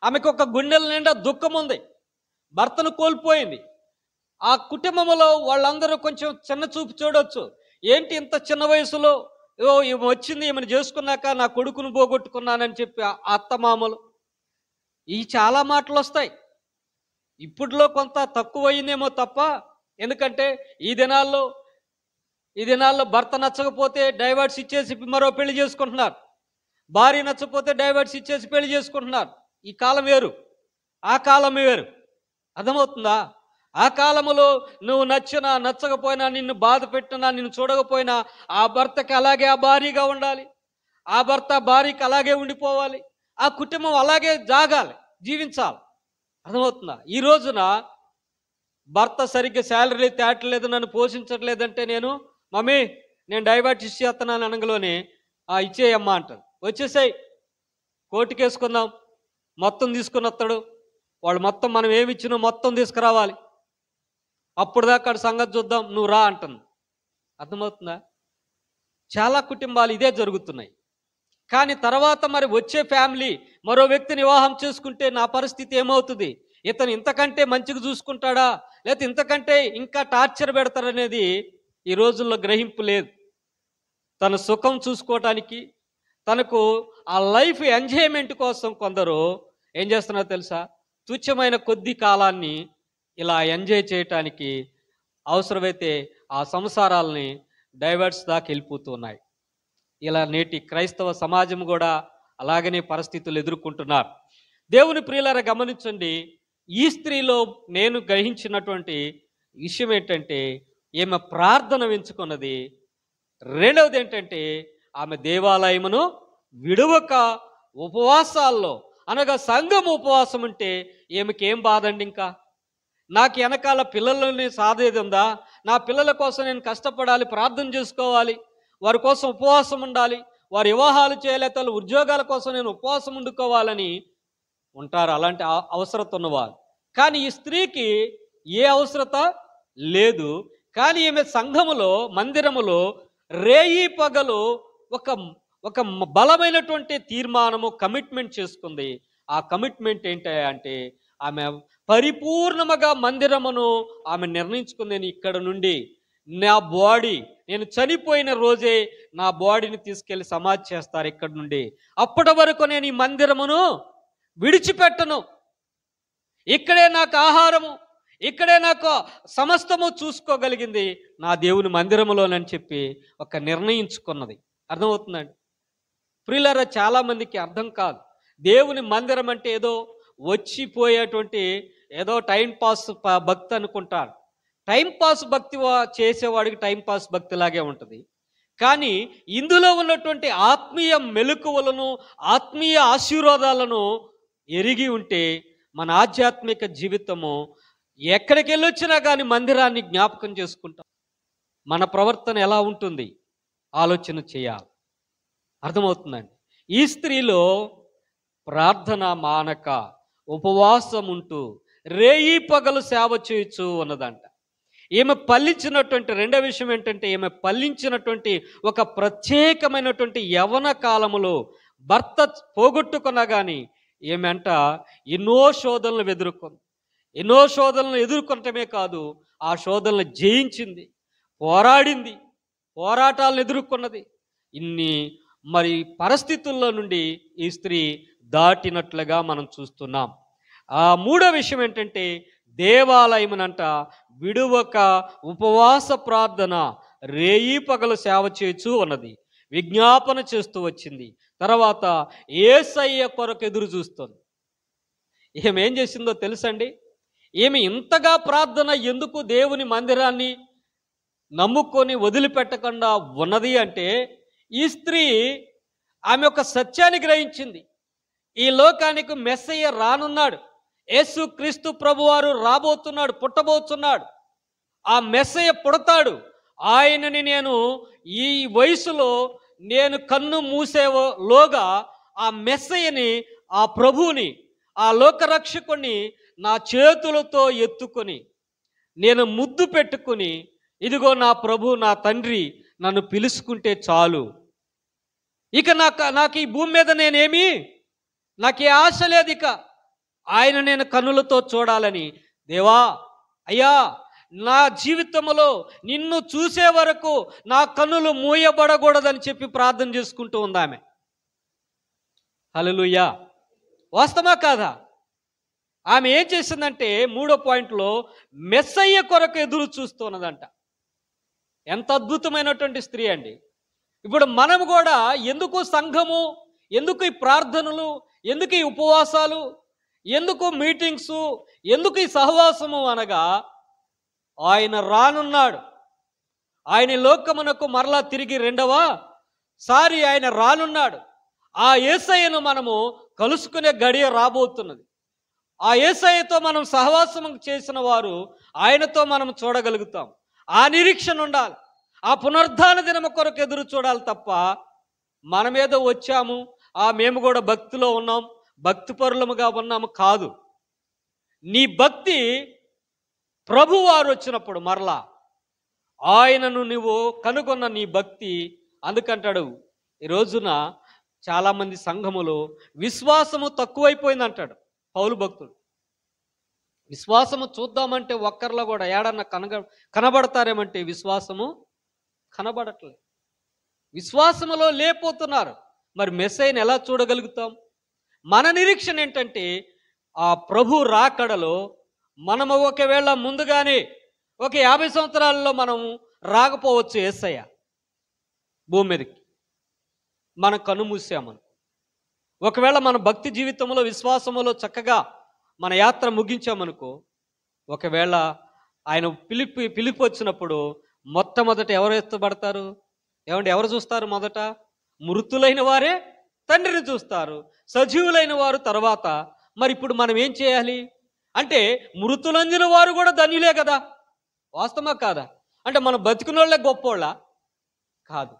ఆమెకు ఒక గుండెల నిండా దుఃఖం ఉంది. భర్తను కోల్పోయింది. ఆ కుటుంబంలో వాళ్ళందరూ కొంచెం చిన్న చూపు చూడొచ్చు. ఏంటి ఇంత చిన్న వయసులో ఈమె వచ్చింది, ఈమెను చేసుకున్నాక నా కొడుకును పోగొట్టుకున్నానని చెప్పి అత్తమామలు ఈ చాలా మాటలు వస్తాయి. ఇప్పట్లో కొంత తక్కువయిందేమో తప్ప, ఎందుకంటే ఈ దినాల్లో భర్త నచ్చకపోతే డైవర్స్ ఇచ్చేసి మరో పెళ్లి చేసుకుంటున్నారు, భార్య నచ్చకపోతే డైవర్స్ ఇచ్చేసి పెళ్లి చేసుకుంటున్నారు. ఈ కాలం వేరు, ఆ కాలం వేరు. అర్థమవుతుందా? ఆ కాలంలో నువ్వు నచ్చినా నచ్చకపోయినా, నిన్ను బాధ పెట్టినా, నిన్ను చూడకపోయినా ఆ భర్తకి అలాగే ఆ భార్యగా ఉండాలి, ఆ భర్త భార్యకి అలాగే ఉండిపోవాలి, ఆ కుటుంబం అలాగే జాగాలి, జీవించాలి. అర్థమవుతుందా? ఈ రోజున భర్త సరిగ్గా శాలరీ తేటలేదు, నన్ను పోషించట్లేదంటే మమ్మీ నేను డైవర్ట్ ఇచ్చేస్తున్నాను అనగలోనే ఇచ్చేయమ్మా అంటారు. వచ్చేసాయి, కోర్టుకేసుకుందాం, మొత్తం తీసుకుని వస్తాడు వాడు. మొత్తం మనం ఏమి ఇచ్చినా మొత్తం తీసుకురావాలి. అప్పుడు దాకా ఆడి సంగతి చూద్దాం, నువ్వు రా అంటుంది. అర్థమవుతుందా? చాలా కుటుంబాలు ఇదే జరుగుతున్నాయి. కానీ తర్వాత మరి వచ్చే ఫ్యామిలీ మరో వ్యక్తిని వివాహం చేసుకుంటే నా పరిస్థితి ఏమవుతుంది? ఇతను ఇంతకంటే మంచిగా చూసుకుంటాడా, లేకపోతే ఇంతకంటే ఇంకా టార్చర్ పెడతాడనేది ఈ రోజుల్లో గ్రహింపు లేదు. తన సుఖం చూసుకోవటానికి, తనకు ఆ లైఫ్ ఎంజాయ్మెంట్ కోసం కొందరు ఏం చేస్తున్నారో తెలుసా? తుచ్చమైన కొద్ది కాలాన్ని ఇలా ఎంజాయ్ చేయటానికి అవసరమైతే ఆ సంసారాలని డైవర్స్ దాకా వెళ్ళిపోతున్నాయి. ఇలా నేటి క్రైస్తవ సమాజం కూడా అలాగనే పరిస్థితులు ఎదుర్కొంటున్నారు. దేవుని ప్రియులారా గమనించండి, ఈ స్త్రీలో నేను గ్రహించినటువంటి విషయం ఏంటంటే, ఈమె ప్రార్థన ఎంచుకున్నది. రెండవది ఏంటంటే, ఆమె దేవాలయమును విడువక ఉపవాసాల్లో, అనగా సంఘం ఉపవాసం ఉంటే ఈమెకి ఏం బాధండి? ఇంకా నాకు వెనకాల పిల్లలని సాధేది ఉందా? నా పిల్లల కోసం నేను కష్టపడాలి, ప్రార్థన చేసుకోవాలి, వారి కోసం ఉపవాసం ఉండాలి, వారి వివాహాలు చేయలేక ఉద్యోగాల కోసం నేను ఉపవాసం ఉండుకోవాలని ఉంటారు అలాంటి అవసరత ఉన్నవారు. కానీ ఈ స్త్రీకి ఏ అవసరత లేదు. కానీ ఈమె సంఘములో, మందిరములో రేయి పగలు ఒక ఒక బలమైనటువంటి తీర్మానము, కమిట్మెంట్ చేసుకుంది. ఆ కమిట్మెంట్ ఏంటంటే, ఆమె పరిపూర్ణముగా మందిరమును ఆమె నిర్ణయించుకుంది. నేను ఇక్కడ నుండి నా బాడీ, నేను చనిపోయిన రోజే నా బాడీని తీసుకెళ్లి సమాధి చేస్తారు ఇక్కడి నుండి, అప్పటి వరకు నేను ఈ మందిరమును విడిచిపెట్టను, ఇక్కడే నాకు ఆహారము, ఇక్కడే నాకు సమస్తము చూసుకోగలిగింది నా దేవుని మందిరములోనని చెప్పి ఒక నిర్ణయించుకున్నది. అర్థమవుతుందండి ప్రియులారా? చాలామందికి అర్థం కాదు. దేవుని మందిరం అంటే ఏదో వచ్చిపోయేటువంటి ఏదో టైంపాస్ భక్తి అనుకుంటారు. టైంపాస్ భక్తి చేసేవాడికి టైంపాస్ భక్తిలాగే ఉంటుంది. కానీ ఇందులో ఉన్నటువంటి ఆత్మీయ మెలకువలను, ఆత్మీయ ఆశీర్వాదాలను ఎరిగి ఉంటే మన ఆధ్యాత్మిక జీవితము ఎక్కడికి వెళ్ళొచ్చినా కానీ మందిరాన్ని జ్ఞాపకం చేసుకుంటాం. మన ప్రవర్తన ఎలా ఉంటుంది ఆలోచన చేయాలి. అర్థమవుతుందండి? ఈ స్త్రీలో ప్రార్థన మానక ఉపవాసం ఉంటూ రేయి పగలు సేవ చేయొచ్చు ఉన్నదంట. ఈమె పల్లించినటువంటి రెండో విషయం ఏంటంటే, ఈమె పల్లించినటువంటి ఒక ప్రత్యేకమైనటువంటి యవన కాలములో భర్త పోగొట్టుకున్నా కానీ ఈమె అంట ఎన్నో శోధనలు ఎదుర్కొంది. ఎన్నో శోధనలు ఎదుర్కొనటమే కాదు, ఆ శోధనలు జయించింది, పోరాడింది, పోరాటాలను ఎదుర్కొన్నది. ఇన్ని మరి పరిస్థితుల్లో నుండి ఈ స్త్రీ దాటినట్లుగా మనం చూస్తున్నాం. ఆ మూడో విషయం ఏంటంటే, దేవాలయమునంట విడువక ఉపవాస ప్రార్థన రేయి పగలు సేవ చేయొచ్చు ఉన్నది, విజ్ఞాపన చేస్తూ వచ్చింది. తర్వాత యేసయ్య కొరకు ఎదురు చూస్తుంది. ఈమె ఏం చేసిందో తెలుసండి? ఈమె ఇంతగా ప్రార్థన ఎందుకు దేవుని మందిరాన్ని నమ్ముకొని వదిలిపెట్టకుండా ఉన్నది అంటే, ఈ స్త్రీ ఆమె ఒక సత్యాన్ని గ్రహించింది. ఈ లోకానికి మెస్సయ్య రానున్నాడు, యేసు క్రీస్తు ప్రభువారు రాబోతున్నాడు, పుట్టబోతున్నాడు. ఆ మెస్సయ్య పుడతాడు. ఆయనని నేను ఈ వయసులో నేను కన్ను మూసేలోగా ఆ మెస్సయ్యని, ఆ ప్రభువుని, ఆ లోకరక్షకుని నా చేతులతో ఎత్తుకొని నేను ముద్దు పెట్టుకుని, ఇదిగో నా ప్రభు, నా తండ్రి నన్ను పిలుచుకుంటే చాలు, ఇక నాకు ఈ భూమి మీద నేనేమి, నాకే ఆశ లేదు, ఇక ఆయన నేను కన్నులతో చూడాలని. దేవా, అయ్యా, నా జీవితంలో నిన్ను చూసే వరకు నా కన్నులు మూయబడకూడదని చెప్పి ప్రార్థన చేసుకుంటూ ఉంది ఆమె. హల్లెలూయా! వాస్తవమా కాదా? ఆమె ఏం చేసిందంటే, మూడో పాయింట్లో మెస్సయ్య కొరకు ఎదురు చూస్తున్నదంట. ఎంత అద్భుతమైనటువంటి స్త్రీ అండి! ఇప్పుడు మనం కూడా ఎందుకు సంఘము, ఎందుకు ఈ ప్రార్థనలు, ఎందుకు ఈ ఉపవాసాలు, ఎందుకు మీటింగ్సు, ఎందుకు ఈ సహవాసము అనగా, ఆయన రానున్నాడు. ఆయన లోకమునకు మరలా తిరిగి రెండవ సారి ఆయన రానున్నాడు. ఆ యేసయ్యను మనము కలుసుకునే గడియ రాబోతున్నది. ఆ యేసయ్యతో మనం సహవాసం చేసిన వారు ఆయనతో మనం చూడగలుగుతాం. ఆ నిరీక్షణ ఉండాలి. ఆ పునరుద్ధాన దినము కొరకు ఎదురు చూడాలి తప్ప, మనమేదో వచ్చాము, మేము కూడా భక్తిలో ఉన్నాం, భక్తిపరులముగా ఉన్నాము కాదు. నీ భక్తి ప్రభువారు వచ్చినప్పుడు మరలా ఆయనను నువ్వు కనుగొన్న నీ భక్తి, అందుకంటాడు ఈ రోజున చాలామంది సంఘములో విశ్వాసము తక్కువైపోయింది అంటాడు పౌలు భక్తుడు. విశ్వాసము చూద్దామంటే ఒక్కరిలో కూడా ఏడన్నా కనబడతారేమంటే విశ్వాసము కనబడట్లేదు. విశ్వాసములో లేకపోతున్నారు. మరి మెస్సైని ఎలా చూడగలుగుతాం? మన నిరీక్షణ ఏంటంటే ఆ ప్రభు రాకడలో మనము ఒకవేళ ముందుగానే ఒక 50 సంవత్సరాలలో మనము రాకపోవచ్చు యేసయ్య భూమి మీదకి, మన కన్ను మూసామని. ఒకవేళ మన భక్తి జీవితంలో విశ్వాసములో చక్కగా మన యాత్ర ముగించామనుకో, ఒకవేళ ఆయన పిలుపు వచ్చినప్పుడు మొట్టమొదట ఎవరు ఎత్తబడతారు? ఎవరు చూస్తారు? మొదట మృతులైన వారే తండ్రిని చూస్తారు, సజీవులైన వారు తర్వాత. మరి ఇప్పుడు మనం ఏం చేయాలి అంటే, మృతులందిన వారు కూడా ధన్యులే కదా, వాస్తవమా కాదా? అంటే మనం బతికినోళ్ళే గొప్పోళ్ళ కాదు.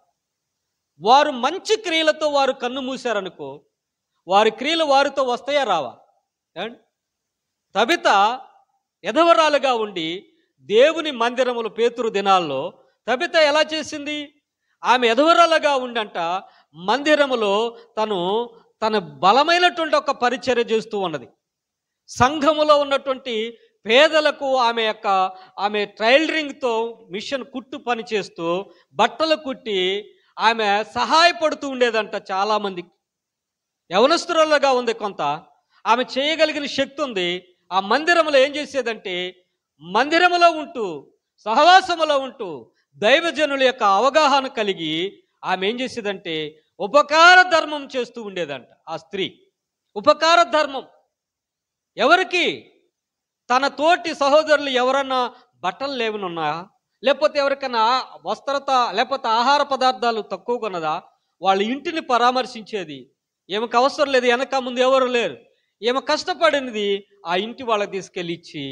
వారు మంచి క్రియలతో వారు కన్ను మూశారనుకో, వారి క్రియలు వారితో వస్తాయా రావా? తబిత ఎదవరాలుగా ఉండి దేవుని మందిరములు పేతురు దినాల్లో తబిత ఎలా చేసింది? ఆమె ఎదవరాలుగా ఉండంట మందిరములో తన బలమైనటువంటి ఒక పరిచర్య చేస్తూ ఉన్నది. సంఘములో ఉన్నటువంటి పేదలకు ఆమె టైలరింగ్తో మిషన్ కుట్టు పని చేస్తూ బట్టలు కుట్టి ఆమె సహాయపడుతూ ఉండేదంట చాలామంది. యవనస్తురాలుగా ఉంది కొంత, ఆమె చేయగలిగిన శక్తి ఉంది. ఆ మందిరంలో ఏం చేసేదంటే, మందిరములో ఉంటూ సహవాసములో ఉంటూ దైవజనుల యొక్క అవగాహన కలిగి ఆమె ఏం చేసేదంటే ఉపకార ధర్మం చేస్తూ ఉండేదంట. ఆ స్త్రీ ఉపకార ధర్మం ఎవరికి? తన తోటి సహోదరులు ఎవరన్నా బట్టలు లేవనున్నాయా, లేకపోతే ఎవరికైనా వస్త్రత లేకపోతే ఆహార పదార్థాలు తక్కువ కొన్నదా, వాళ్ళ ఇంటిని పరామర్శించేది. ఏమకు అవసరం లేదు, వెనక ముందు ఎవరు లేరు, ఏమో కష్టపడినది ఆ ఇంటి వాళ్ళకి తీసుకెళ్ళి ఇచ్చి,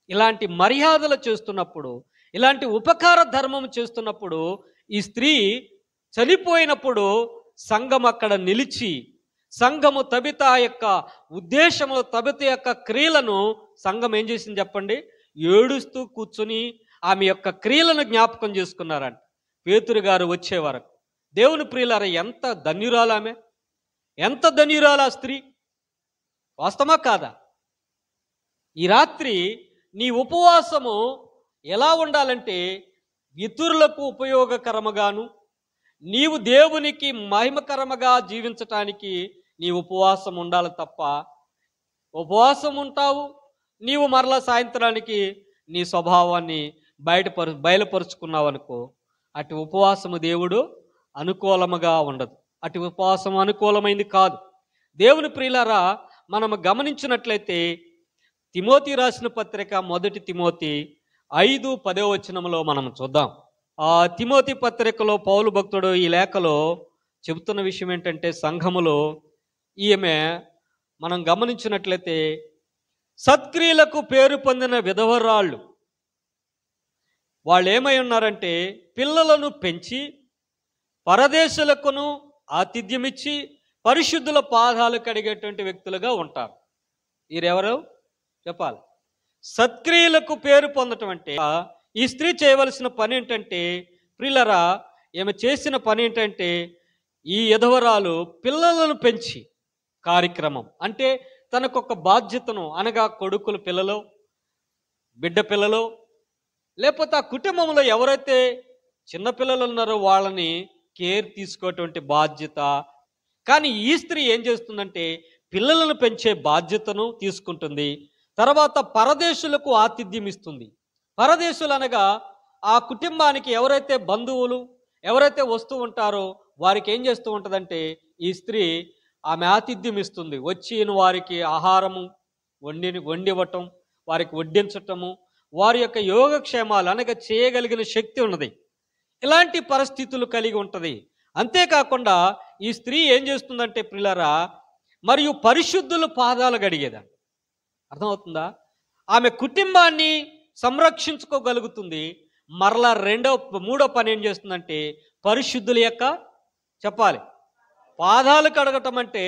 ఇలాంటి మర్యాదలు చేస్తున్నప్పుడు, ఇలాంటి ఉపకార ధర్మం చేస్తున్నప్పుడు ఈ స్త్రీ చనిపోయినప్పుడు సంఘం అక్కడ నిలిచి, సంఘము తబిత యొక్క ఉద్దేశము, తబిత యొక్క క్రియలను సంఘం ఏం చేసింది చెప్పండి? ఏడుస్తూ కూర్చుని ఆమె యొక్క క్రియలను జ్ఞాపకం చేసుకున్నారంట పేతురు గారు వచ్చే వరకు. దేవుని ప్రియులారా, ఎంత ధన్యురాలు ఆమె, ఎంత ధన్యురాలు ఆ స్త్రీ, వాస్తవమా కాదా? ఈ రాత్రి నీ ఉపవాసము ఎలా ఉండాలంటే, ఇతరులకు ఉపయోగకరముగాను నీవు దేవునికి మహిమకరముగా జీవించటానికి నీ ఉపవాసం ఉండాలి తప్ప, ఉపవాసం ఉంటావు నీవు మరలా సాయంత్రానికి నీ స్వభావాన్ని బయలుపరుచుకున్నావు అనుకో, అటు ఉపవాసము దేవుడు అనుకూలముగా ఉండదు. అటు ఉపవాసం అనుకూలమైంది కాదు. దేవుని ప్రియులారా, మనము గమనించినట్లయితే తిమోతి రాసిన పత్రిక 1 తిమోతి 5:10 మనం చూద్దాం. ఆ తిమోతి పత్రికలో పౌలు భక్తుడు ఈ లేఖలో చెబుతున్న విషయం ఏంటంటే, సంఘములో ఈమె మనం గమనించినట్లయితే సత్క్రియలకు పేరు పొందిన విధవరాళ్ళు వాళ్ళు ఏమై ఉన్నారంటే, పిల్లలను పెంచి పరదేశులకును ఆతిథ్యమిచ్చి పరిశుద్ధుల పాదాలు కడిగేటువంటి వ్యక్తులుగా ఉంటారు. వీరెవరు చెప్పాలి? సత్క్రియలకు పేరు పొందటం అంటే, ఈ స్త్రీ చేయవలసిన పని ఏంటంటే, ప్రియులరా, ఈమె చేసిన పని ఏంటంటే, ఈ విధవరాలు పిల్లలను పెంచి కార్యక్రమం అంటే తనకొక బాధ్యతను, అనగా కొడుకుల పిల్లలు, బిడ్డ పిల్లలు, లేకపోతే ఆ కుటుంబంలో ఎవరైతే చిన్నపిల్లలు ఉన్నారో వాళ్ళని కేర్ తీసుకోటువంటి బాధ్యత. కానీ ఈ స్త్రీ ఏం చేస్తుందంటే, పిల్లలను పెంచే బాధ్యతను తీసుకుంటుంది. తర్వాత పరదేశులకు ఆతిథ్యం ఇస్తుంది. పరదేశులు అనగా ఆ కుటుంబానికి ఎవరైతే బంధువులు ఎవరైతే వస్తూ ఉంటారో వారికి ఏం చేస్తూ ఉంటుందంటే, ఈ స్త్రీ ఆమె ఆతిథ్యం ఇస్తుంది. వచ్చిన వారికి ఆహారము వండివ్వటం, వారికి వడ్డించటము, వారి యొక్క యోగక్షేమాలు అనగా చేయగలిగిన శక్తి ఉన్నది. ఇలాంటి పరిస్థితులు కలిగి ఉంటుంది. అంతేకాకుండా ఈ స్త్రీ ఏం చేస్తుందంటే ప్రియులారా, మరియు పరిశుద్ధుల పాదాలు గడిగేదాన్ని. అర్థమవుతుందా? ఆమె కుటుంబాన్ని సంరక్షించుకోగలుగుతుంది. మరలా మూడో పని ఏం చేస్తుందంటే, పరిశుద్ధుల యొక్క చెప్పాలి పాదాలు కడగటం అంటే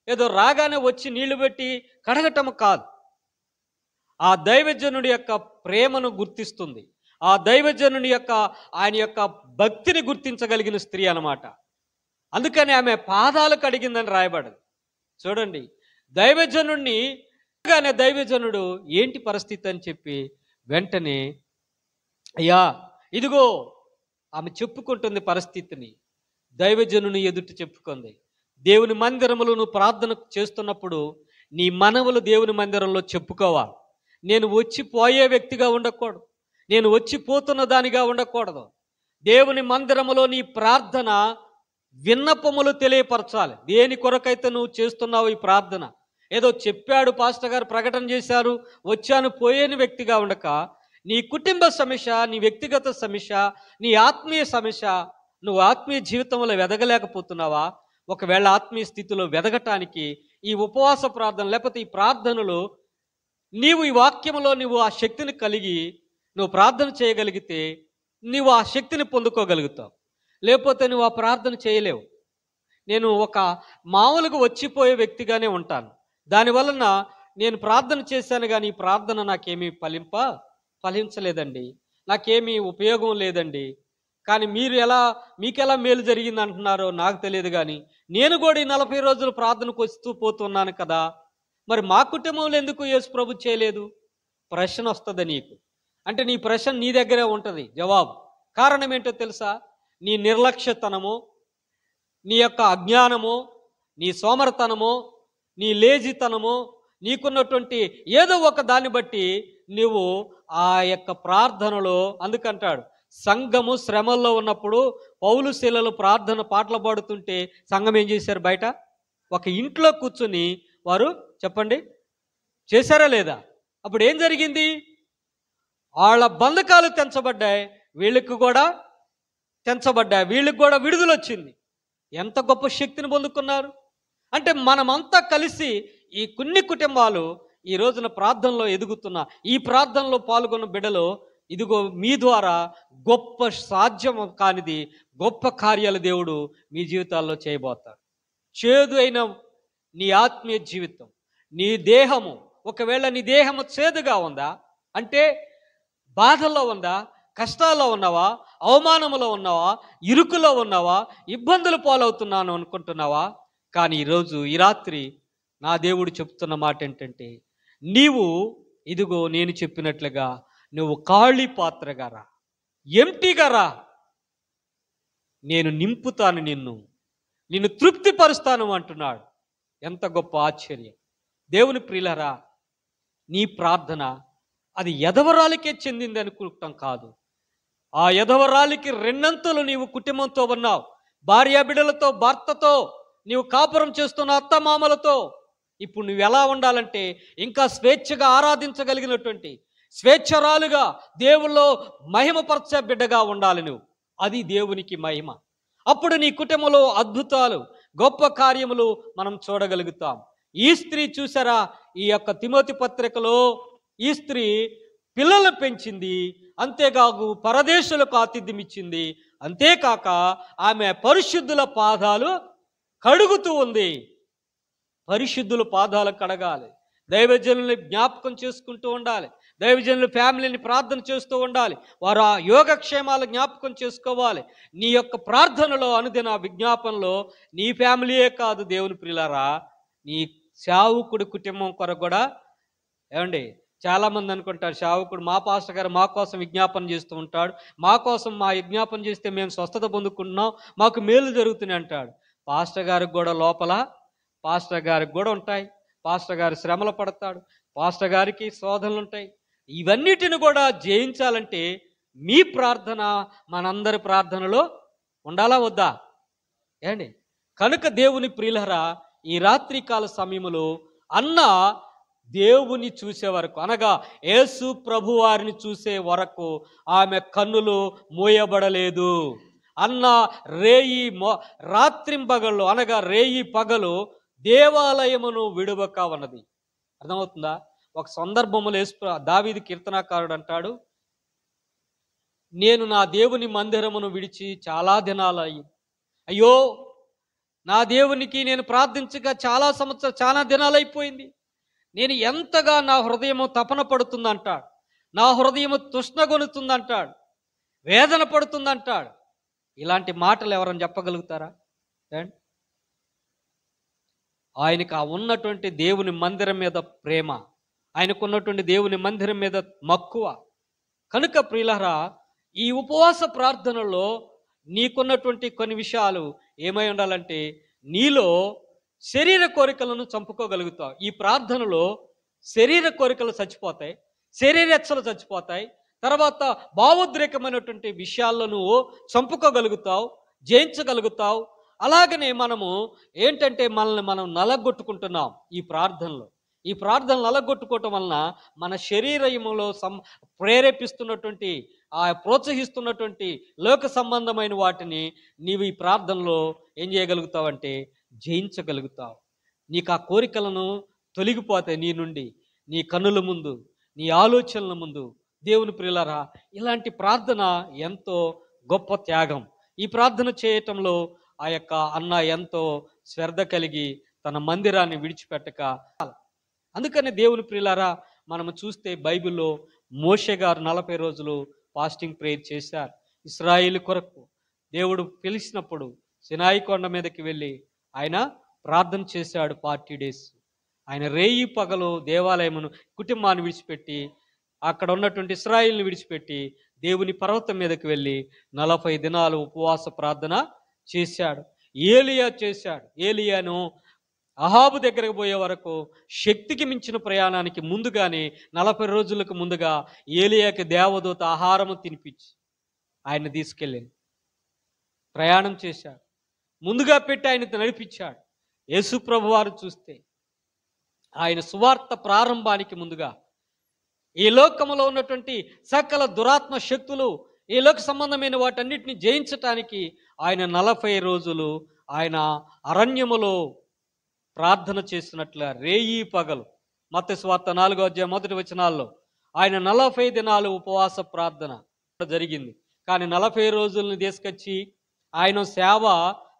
ఏదో రాగానే వచ్చి నీళ్లు పెట్టి కడగటం కాదు. ఆ దైవజనుడి యొక్క ప్రేమను గుర్తిస్తుంది. ఆ దైవజనుని యొక్క ఆయన యొక్క భక్తిని గుర్తించగలిగిన స్త్రీ అన్నమాట. అందుకని ఆమె పాదాలు కడిగిందని రాయబడింది. చూడండి, దైవజనుడిని దైవజనుడు ఏంటి పరిస్థితి అని చెప్పి వెంటనే, అయ్యా ఇదిగో, ఆమె చెప్పుకుంటుంది పరిస్థితిని, దైవజనుని ఎదుట చెప్పుకుంది. దేవుని మందిరములో నువ్వు ప్రార్థన చేస్తున్నప్పుడు నీ మనవులు దేవుని మందిరంలో చెప్పుకోవాలి. నేను వచ్చిపోయే వ్యక్తిగా ఉండకూడదు, నేను వచ్చిపోతున్న దానిగా ఉండకూడదు. దేవుని మందిరములో నీ ప్రార్థన విన్నపములు తెలియపరచాలి. దేని కొరకైతే నువ్వు చేస్తున్నావు ఈ ప్రార్థన, ఏదో చెప్పాడు పాస్టర్ గారు, ప్రకటన చేశారు, వచ్చాను పోయేని వ్యక్తిగా ఉండక, నీ కుటుంబ సమస్య, నీ వ్యక్తిగత సమస్య, నీ ఆత్మీయ సమస్య, నువ్వు ఆత్మీయ జీవితంలో ఎదగలేకపోతున్నావా? ఒకవేళ ఆత్మీయ స్థితిలో వెదగటానికి ఈ ఉపవాస ప్రార్థన లేకపోతే ఈ ప్రార్థనలు, నీవు ఈ వాక్యంలో నువ్వు ఆ శక్తిని కలిగి నువ్వు ప్రార్థన చేయగలిగితే నీవు ఆ శక్తిని పొందుకోగలుగుతావు. లేకపోతే నువ్వు ఆ ప్రార్థన చేయలేవు. నేను ఒక మామూలుగా వచ్చిపోయే వ్యక్తిగానే ఉంటాను. దానివలన నేను ప్రార్థన చేశాను కానీ ఈ ప్రార్థన నాకేమీ ఫలించలేదండి, నాకేమీ ఉపయోగం లేదండి. కానీ మీకెలా మేలు జరిగింది అంటున్నారో నాకు తెలియదు. కానీ నేను కూడా ఈ 40 రోజులు ప్రార్థనకు వస్తూ పోతున్నాను కదా, మరి మా కుటుంబంలో ఎందుకు యేసు ప్రభు చేయలేదు? ప్రశ్న వస్తుంది నీకు. అంటే నీ ప్రశ్న నీ దగ్గరే ఉంటుంది జవాబు. కారణం ఏంటో తెలుసా? నీ నిర్లక్ష్యతనము, నీ యొక్క అజ్ఞానము, నీ సోమరతనము, నీ లేజితనము, నీకున్నటువంటి ఏదో ఒక దాన్ని బట్టి నువ్వు ఆ యొక్క ప్రార్థనలో, అందుకంటాడు సంఘము శ్రమల్లో ఉన్నప్పుడు పౌలు శీలలు ప్రార్థన పాటలు పాడుతుంటే సంఘం ఏం చేశారు? బయట ఒక ఇంట్లో కూర్చుని వారు చెప్పండి చేశారా లేదా? అప్పుడు ఏం జరిగింది? వాళ్ళ బంధకాలు తెంచబడ్డాయి, వీళ్ళకి కూడా తెంచబడ్డాయి, వీళ్ళకి కూడా విడుదల వచ్చింది. ఎంత గొప్ప శక్తిని పొందుకున్నారు అంటే, మనమంతా కలిసి ఈ కొన్ని కుటుంబాలు ఈ రోజున ప్రార్థనలో ఎదుగుతున్న, ఈ ప్రార్థనలో పాల్గొన్న బిడ్డలు, ఇదిగో మీ ద్వారా గొప్ప సాధ్యం కానిది గొప్ప కార్యాలు దేవుడు మీ జీవితాల్లో చేయబోతాడు. చేదు అయిన నీ ఆత్మీయ జీవితం, నీ దేహము, ఒకవేళ నీ దేహము చేదుగా ఉందా అంటే బాధల్లో ఉందా, కష్టాల్లో ఉన్నావా, అవమానంలో ఉన్నావా, ఇరుకులో ఉన్నావా, ఇబ్బందులు పాలవుతున్నాను అనుకుంటున్నావా? కానీ ఈరోజు ఈ రాత్రి నా దేవుడు చెప్తున్న మాట ఏంటంటే, నీవు ఇదిగో నేను చెప్పినట్లుగా నువ్వు ఖాళీ పాత్రగా రా, ఎంటీగా రా, నేను నింపుతాను, నిన్ను తృప్తిపరుస్తాను అంటున్నాడు. ఎంత గొప్ప ఆశ్చర్యం! దేవుని ప్రియులారా, నీ ప్రార్థన అది ఎదవరాలికే చెందింది అనుకుంటాం కాదు. ఆ ఎదవరాలికి రెండంతలు నీవు కుటుంబంతో ఉన్నావు, భార్య బిడ్డలతో, భర్తతో, నీవు కాపురం చేస్తున్న అత్తమామలతో. ఇప్పుడు నువ్వు ఎలా ఉండాలంటే ఇంకా స్వేచ్ఛగా ఆరాధించగలిగినటువంటి స్వేచ్ఛరాలుగా దేవుల్లో మహిమపరచే బిడ్డగా ఉండాలి నువ్వు. అది దేవునికి మహిమ. అప్పుడు నీ కుటుంబంలో అద్భుతాలు, గొప్ప కార్యములు మనం చూడగలుగుతాం. ఈ స్త్రీ చూసారా, ఈ యొక్క తిమోతి పత్రికలో ఈ స్త్రీ పిల్లలు పెంచింది, అంతేకాదు పరదేశులకు ఆతిథ్యం ఇచ్చింది, అంతేకాక ఆమె పరిశుద్ధుల పాదాలు కడుగుతూ ఉంది. పరిశుద్ధుల పాదాలు కడగాలి, దైవజనుల్ని జ్ఞాపకం చేసుకుంటూ ఉండాలి, దైవజనుల ఫ్యామిలీని ప్రార్థన చేస్తూ ఉండాలి, వారు ఆ యోగక్షేమాలు జ్ఞాపకం చేసుకోవాలి. నీ యొక్క ప్రార్థనలో, అనుదిన విజ్ఞాపనలో నీ ఫ్యామిలీయే కాదు దేవుని ప్రియులారా, నీ సేవకుడి కుటుంబం కొరకు కూడా. ఏమండి, చాలామంది అనుకుంటారు సేవకుడు మా పాస్టర్ గారు మా కోసం విజ్ఞాపన చేస్తూ ఉంటాడు, మా కోసం మా విజ్ఞాపన చేస్తే మేము స్వస్థత పొందుకుంటున్నాం, మాకు మేలు జరుగుతుంది అంటాడు. పాస్టర్ గారికి కూడా లోపల పాస్టర్ గారికి కూడా ఉంటాయి, పాస్టర్ గారు శ్రమలు పడతాడు, పాస్టర్ గారికి శోధనలు ఉంటాయి. ఇవన్నిటిని కూడా జయించాలంటే మీ ప్రార్థన మనందరి ప్రార్థనలో ఉండాలా వద్దా? ఏండి, కనుక దేవుని ప్రియులరా, ఈ రాత్రికాల సమయంలో అన్న దేవుని చూసే వరకు, అనగా యేసు ప్రభు వారిని చూసే వరకు ఆమె కన్నులు మూయబడలేదు. అన్న రాత్రింపగళ్ళు, అనగా రేయి పగలు దేవాలయమును విడువక ఉన్నది. అర్థమవుతుందా? ఒక సందర్భములో దావీదు కీర్తనాకారుడు అంటాడు, నేను నా దేవుని మందిరమును విడిచి చాలా దినాలయ్యి, అయ్యో నా దేవునికి నేను ప్రార్థించగా చాలా దినాలైపోయింది, నేను ఎంతగా నా హృదయము తపన పడుతుందంటాడు, నా హృదయము తృష్ణగొనుతుందంటాడు, వేదన పడుతుందంటాడు. ఇలాంటి మాటలు ఎవరైనా చెప్పగలుగుతారా? ఆయనకు ఆ ఉన్నటువంటి దేవుని మందిరం మీద ప్రేమ, ఆయనకున్నటువంటి దేవుని మందిరం మీద మక్కువ. కనుక ప్రియులారా, ఈ ఉపవాస ప్రార్థనలో నీకున్నటువంటి కొన్ని విషయాలు ఏమై ఉండాలంటే, నీలో శరీర కోరికలను చంపుకోగలుగుతావు. ఈ ప్రార్థనలో శరీర కోరికలు చచ్చిపోతాయి, శరీరెచ్చలు చచ్చిపోతాయి. తర్వాత భావోద్రేకమైనటువంటి విషయాల్లో నువ్వు చంపుకోగలుగుతావు, జయించగలుగుతావు. అలాగనే మనము ఏంటంటే మనల్ని మనం నలగొట్టుకుంటున్నాం ఈ ప్రార్థనలో. ఈ ప్రార్థన నలగొట్టుకోవటం వలన మన శరీరములో ప్రేరేపిస్తున్నటువంటి ప్రోత్సహిస్తున్నటువంటి లోక సంబంధమైన వాటిని నీవు ఈ ప్రార్థనలో ఏం చేయగలుగుతావంటే జయించగలుగుతావు. నీకు ఆ కోరికలను తొలగిపోతాయి నీ నుండి, నీ కన్నుల ముందు, నీ ఆలోచనల ముందు. దేవుని ప్రియులారా, ఇలాంటి ప్రార్థన ఎంతో గొప్ప త్యాగం. ఈ ప్రార్థన చేయటంలో ఆ యొక్క అన్న ఎంతో శ్రద్ధ కలిగి తన మందిరాన్ని విడిచిపెట్టక, అందుకనే దేవుని ప్రియులారా, మనము చూస్తే బైబిల్లో మోషే గారు 40 రోజులు ఫాస్టింగ్ ప్రేయర్ చేశారు. ఇశ్రాయేలు కొరకు దేవుడు పిలిచినప్పుడు సినాయి కొండ మీదకి వెళ్ళి ఆయన ప్రార్థన చేశాడు 40 డేస్. ఆయన రేయి పగలు దేవాలయమును, కుటుంబాన్ని విడిచిపెట్టి, అక్కడ ఉన్నటువంటి ఇశ్రాయేలుని విడిచిపెట్టి దేవుని పర్వతం మీదకి వెళ్ళి 40 దినాలు ఉపవాస ప్రార్థన చేశాడు. ఏలియా చేశాడు. ఏలియాను అహాబు దగ్గరకు పోయే వరకు శక్తికి మించిన ప్రయాణానికి ముందుగానే 40 రోజులకు ముందుగా ఏలియాకి దేవదూత ఆహారము తినిపించి ఆయన తీసుకెళ్ళి ప్రయాణం చేశాడు. ముందుగా పెట్టి ఆయన నడిపించాడు. యేసు ప్రభు వారు చూస్తే ఆయన సువార్త ప్రారంభానికి ముందుగా ఈ లోకములో ఉన్నటువంటి సకల దురాత్మ శక్తులు, ఈ లోక సంబంధమైన వాటన్నిటిని జయించటానికి ఆయన 40 రోజులు ఆయన అరణ్యములో ప్రార్థన చేసినట్లుగా రేయి పగలు. మత్తయి సువార్త 4వ అధ్యాయం 1 వచనాల్లో ఆయన 40 దినాలు ఉపవాస ప్రార్థన జరిగింది. కానీ 40 రోజులను తీసుకొచ్చి ఆయన సేవ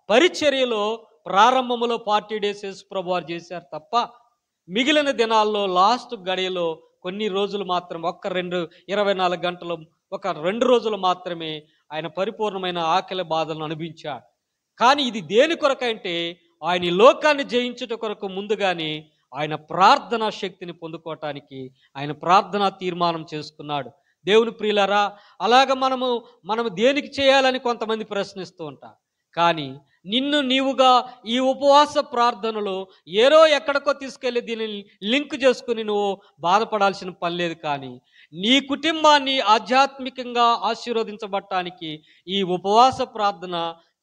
పరిచర్యలో ప్రారంభములో 40 డేస్ యేసు ప్రభు వారు చేశారు తప్ప, మిగిలిన దినాల్లో లాస్ట్ గడియలో కొన్ని రోజులు మాత్రం 24 గంటలు 2 రోజులు మాత్రమే ఆయన పరిపూర్ణమైన ఆకలి బాధలను అనుభవించాడు. కానీ ఇది దేని కొరకంటే ఆయన ఈ లోకాన్ని జయించుట కొరకు ముందుగానే ఆయన ప్రార్థనా శక్తిని పొందుకోవటానికి ఆయన ప్రార్థనా తీర్మానం చేసుకున్నాడు. దేవుని ప్రియులారా, అలాగ మనము దేనికి చేయాలని కొంతమంది ప్రశ్నిస్తూ ఉంటారు. కానీ నిన్ను నీవుగా ఈ ఉపవాస ప్రార్థనలో ఏరో ఎక్కడికో తీసుకెళ్ళి దీనిని లింక్ చేసుకుని నువ్వు బాధపడాల్సిన పని లేదు. కానీ నీ కుటుంబాన్ని ఆధ్యాత్మికంగా ఆశీర్వదించబడటానికి ఈ ఉపవాస ప్రార్థన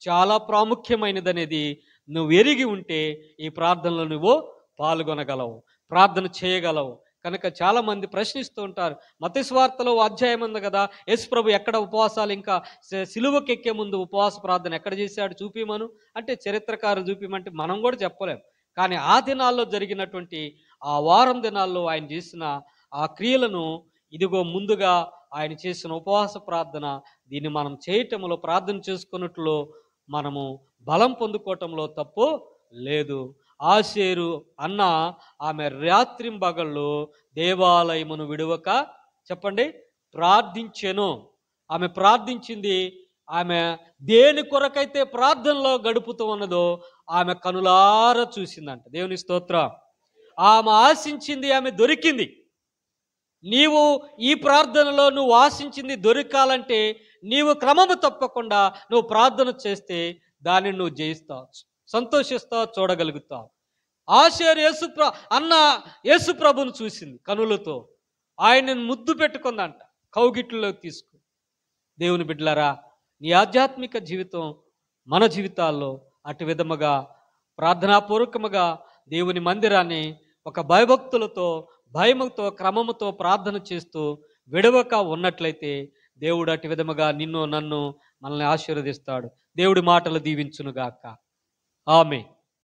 చాలా ప్రాముఖ్యమైనదనేది నువ్వు ఎరిగి ఉంటే ఈ ప్రార్థనలో నువ్వు పాల్గొనగలవు, ప్రార్థన చేయగలవు. కనుక చాలామంది ప్రశ్నిస్తూ ఉంటారు, మత్తయి సువార్తలో అధ్యాయం ఉంది కదా, యేసు ప్రభు ఎక్కడ ఉపవాసాలు, ఇంకా సిలువకి ఎక్కే ముందు ఉపవాస ప్రార్థన ఎక్కడ చేశాడు చూపిమను అంటే చరిత్రకారులు చూపిమంటే మనం కూడా చెప్పలేం. కానీ ఆ దినాల్లో జరిగినటువంటి ఆ వారం దినాల్లో ఆయన చేసిన ఆ క్రియలను ఇదిగో ముందుగా ఆయన చేసిన ఉపవాస ప్రార్థన, దీన్ని మనం చేయటంలో, ప్రార్థన చేసుకున్నట్లో మనము బలం పొందుకోవటంలో తప్పు లేదు. ఆషేరు అన్న ఆమె రాత్రింబగళ్ళు దేవాలయమును విడవక చెప్పండి ప్రార్థించెను. ఆమె ప్రార్థించింది. ఆమె దేని కొరకైతే ప్రార్థనలో గడుపుతూ ఉన్నదో ఆమె కనులారా చూసిందంట. దేవుని స్తోత్రం. ఆమె ఆశించింది ఆమె దొరికింది. నీవు ఈ ప్రార్థనలో నువ్వు ఆశించింది దొరకాలంటే నీవు క్రమము తప్పకుండా నువ్వు ప్రార్థన చేస్తే దానిని నువ్వు జయిస్తావు, సంతోషిస్తావు, చూడగలుగుతావు. ఆషేరు అన్న యేసు ప్రభును చూసింది కనులతో, ఆయనను ముద్దు పెట్టుకుందంట, కౌగిట్లలో తీసుకు. దేవుని బిడ్డలారా, నీ ఆధ్యాత్మిక జీవితం మన జీవితాల్లో అటు విధముగా ప్రార్థనాపూర్వకముగా దేవుని మందిరాన్ని ఒక భయభక్తులతో, భయముతో, క్రమముతో ప్రార్థన చేస్తూ విడవక ఉన్నట్లయితే దేవుడు అటు విధముగా నిన్ను, నన్ను, మనల్ని ఆశీర్వదిస్తాడు. దేవుడి మాటలు దీవించునుగాక. ఆమేన్.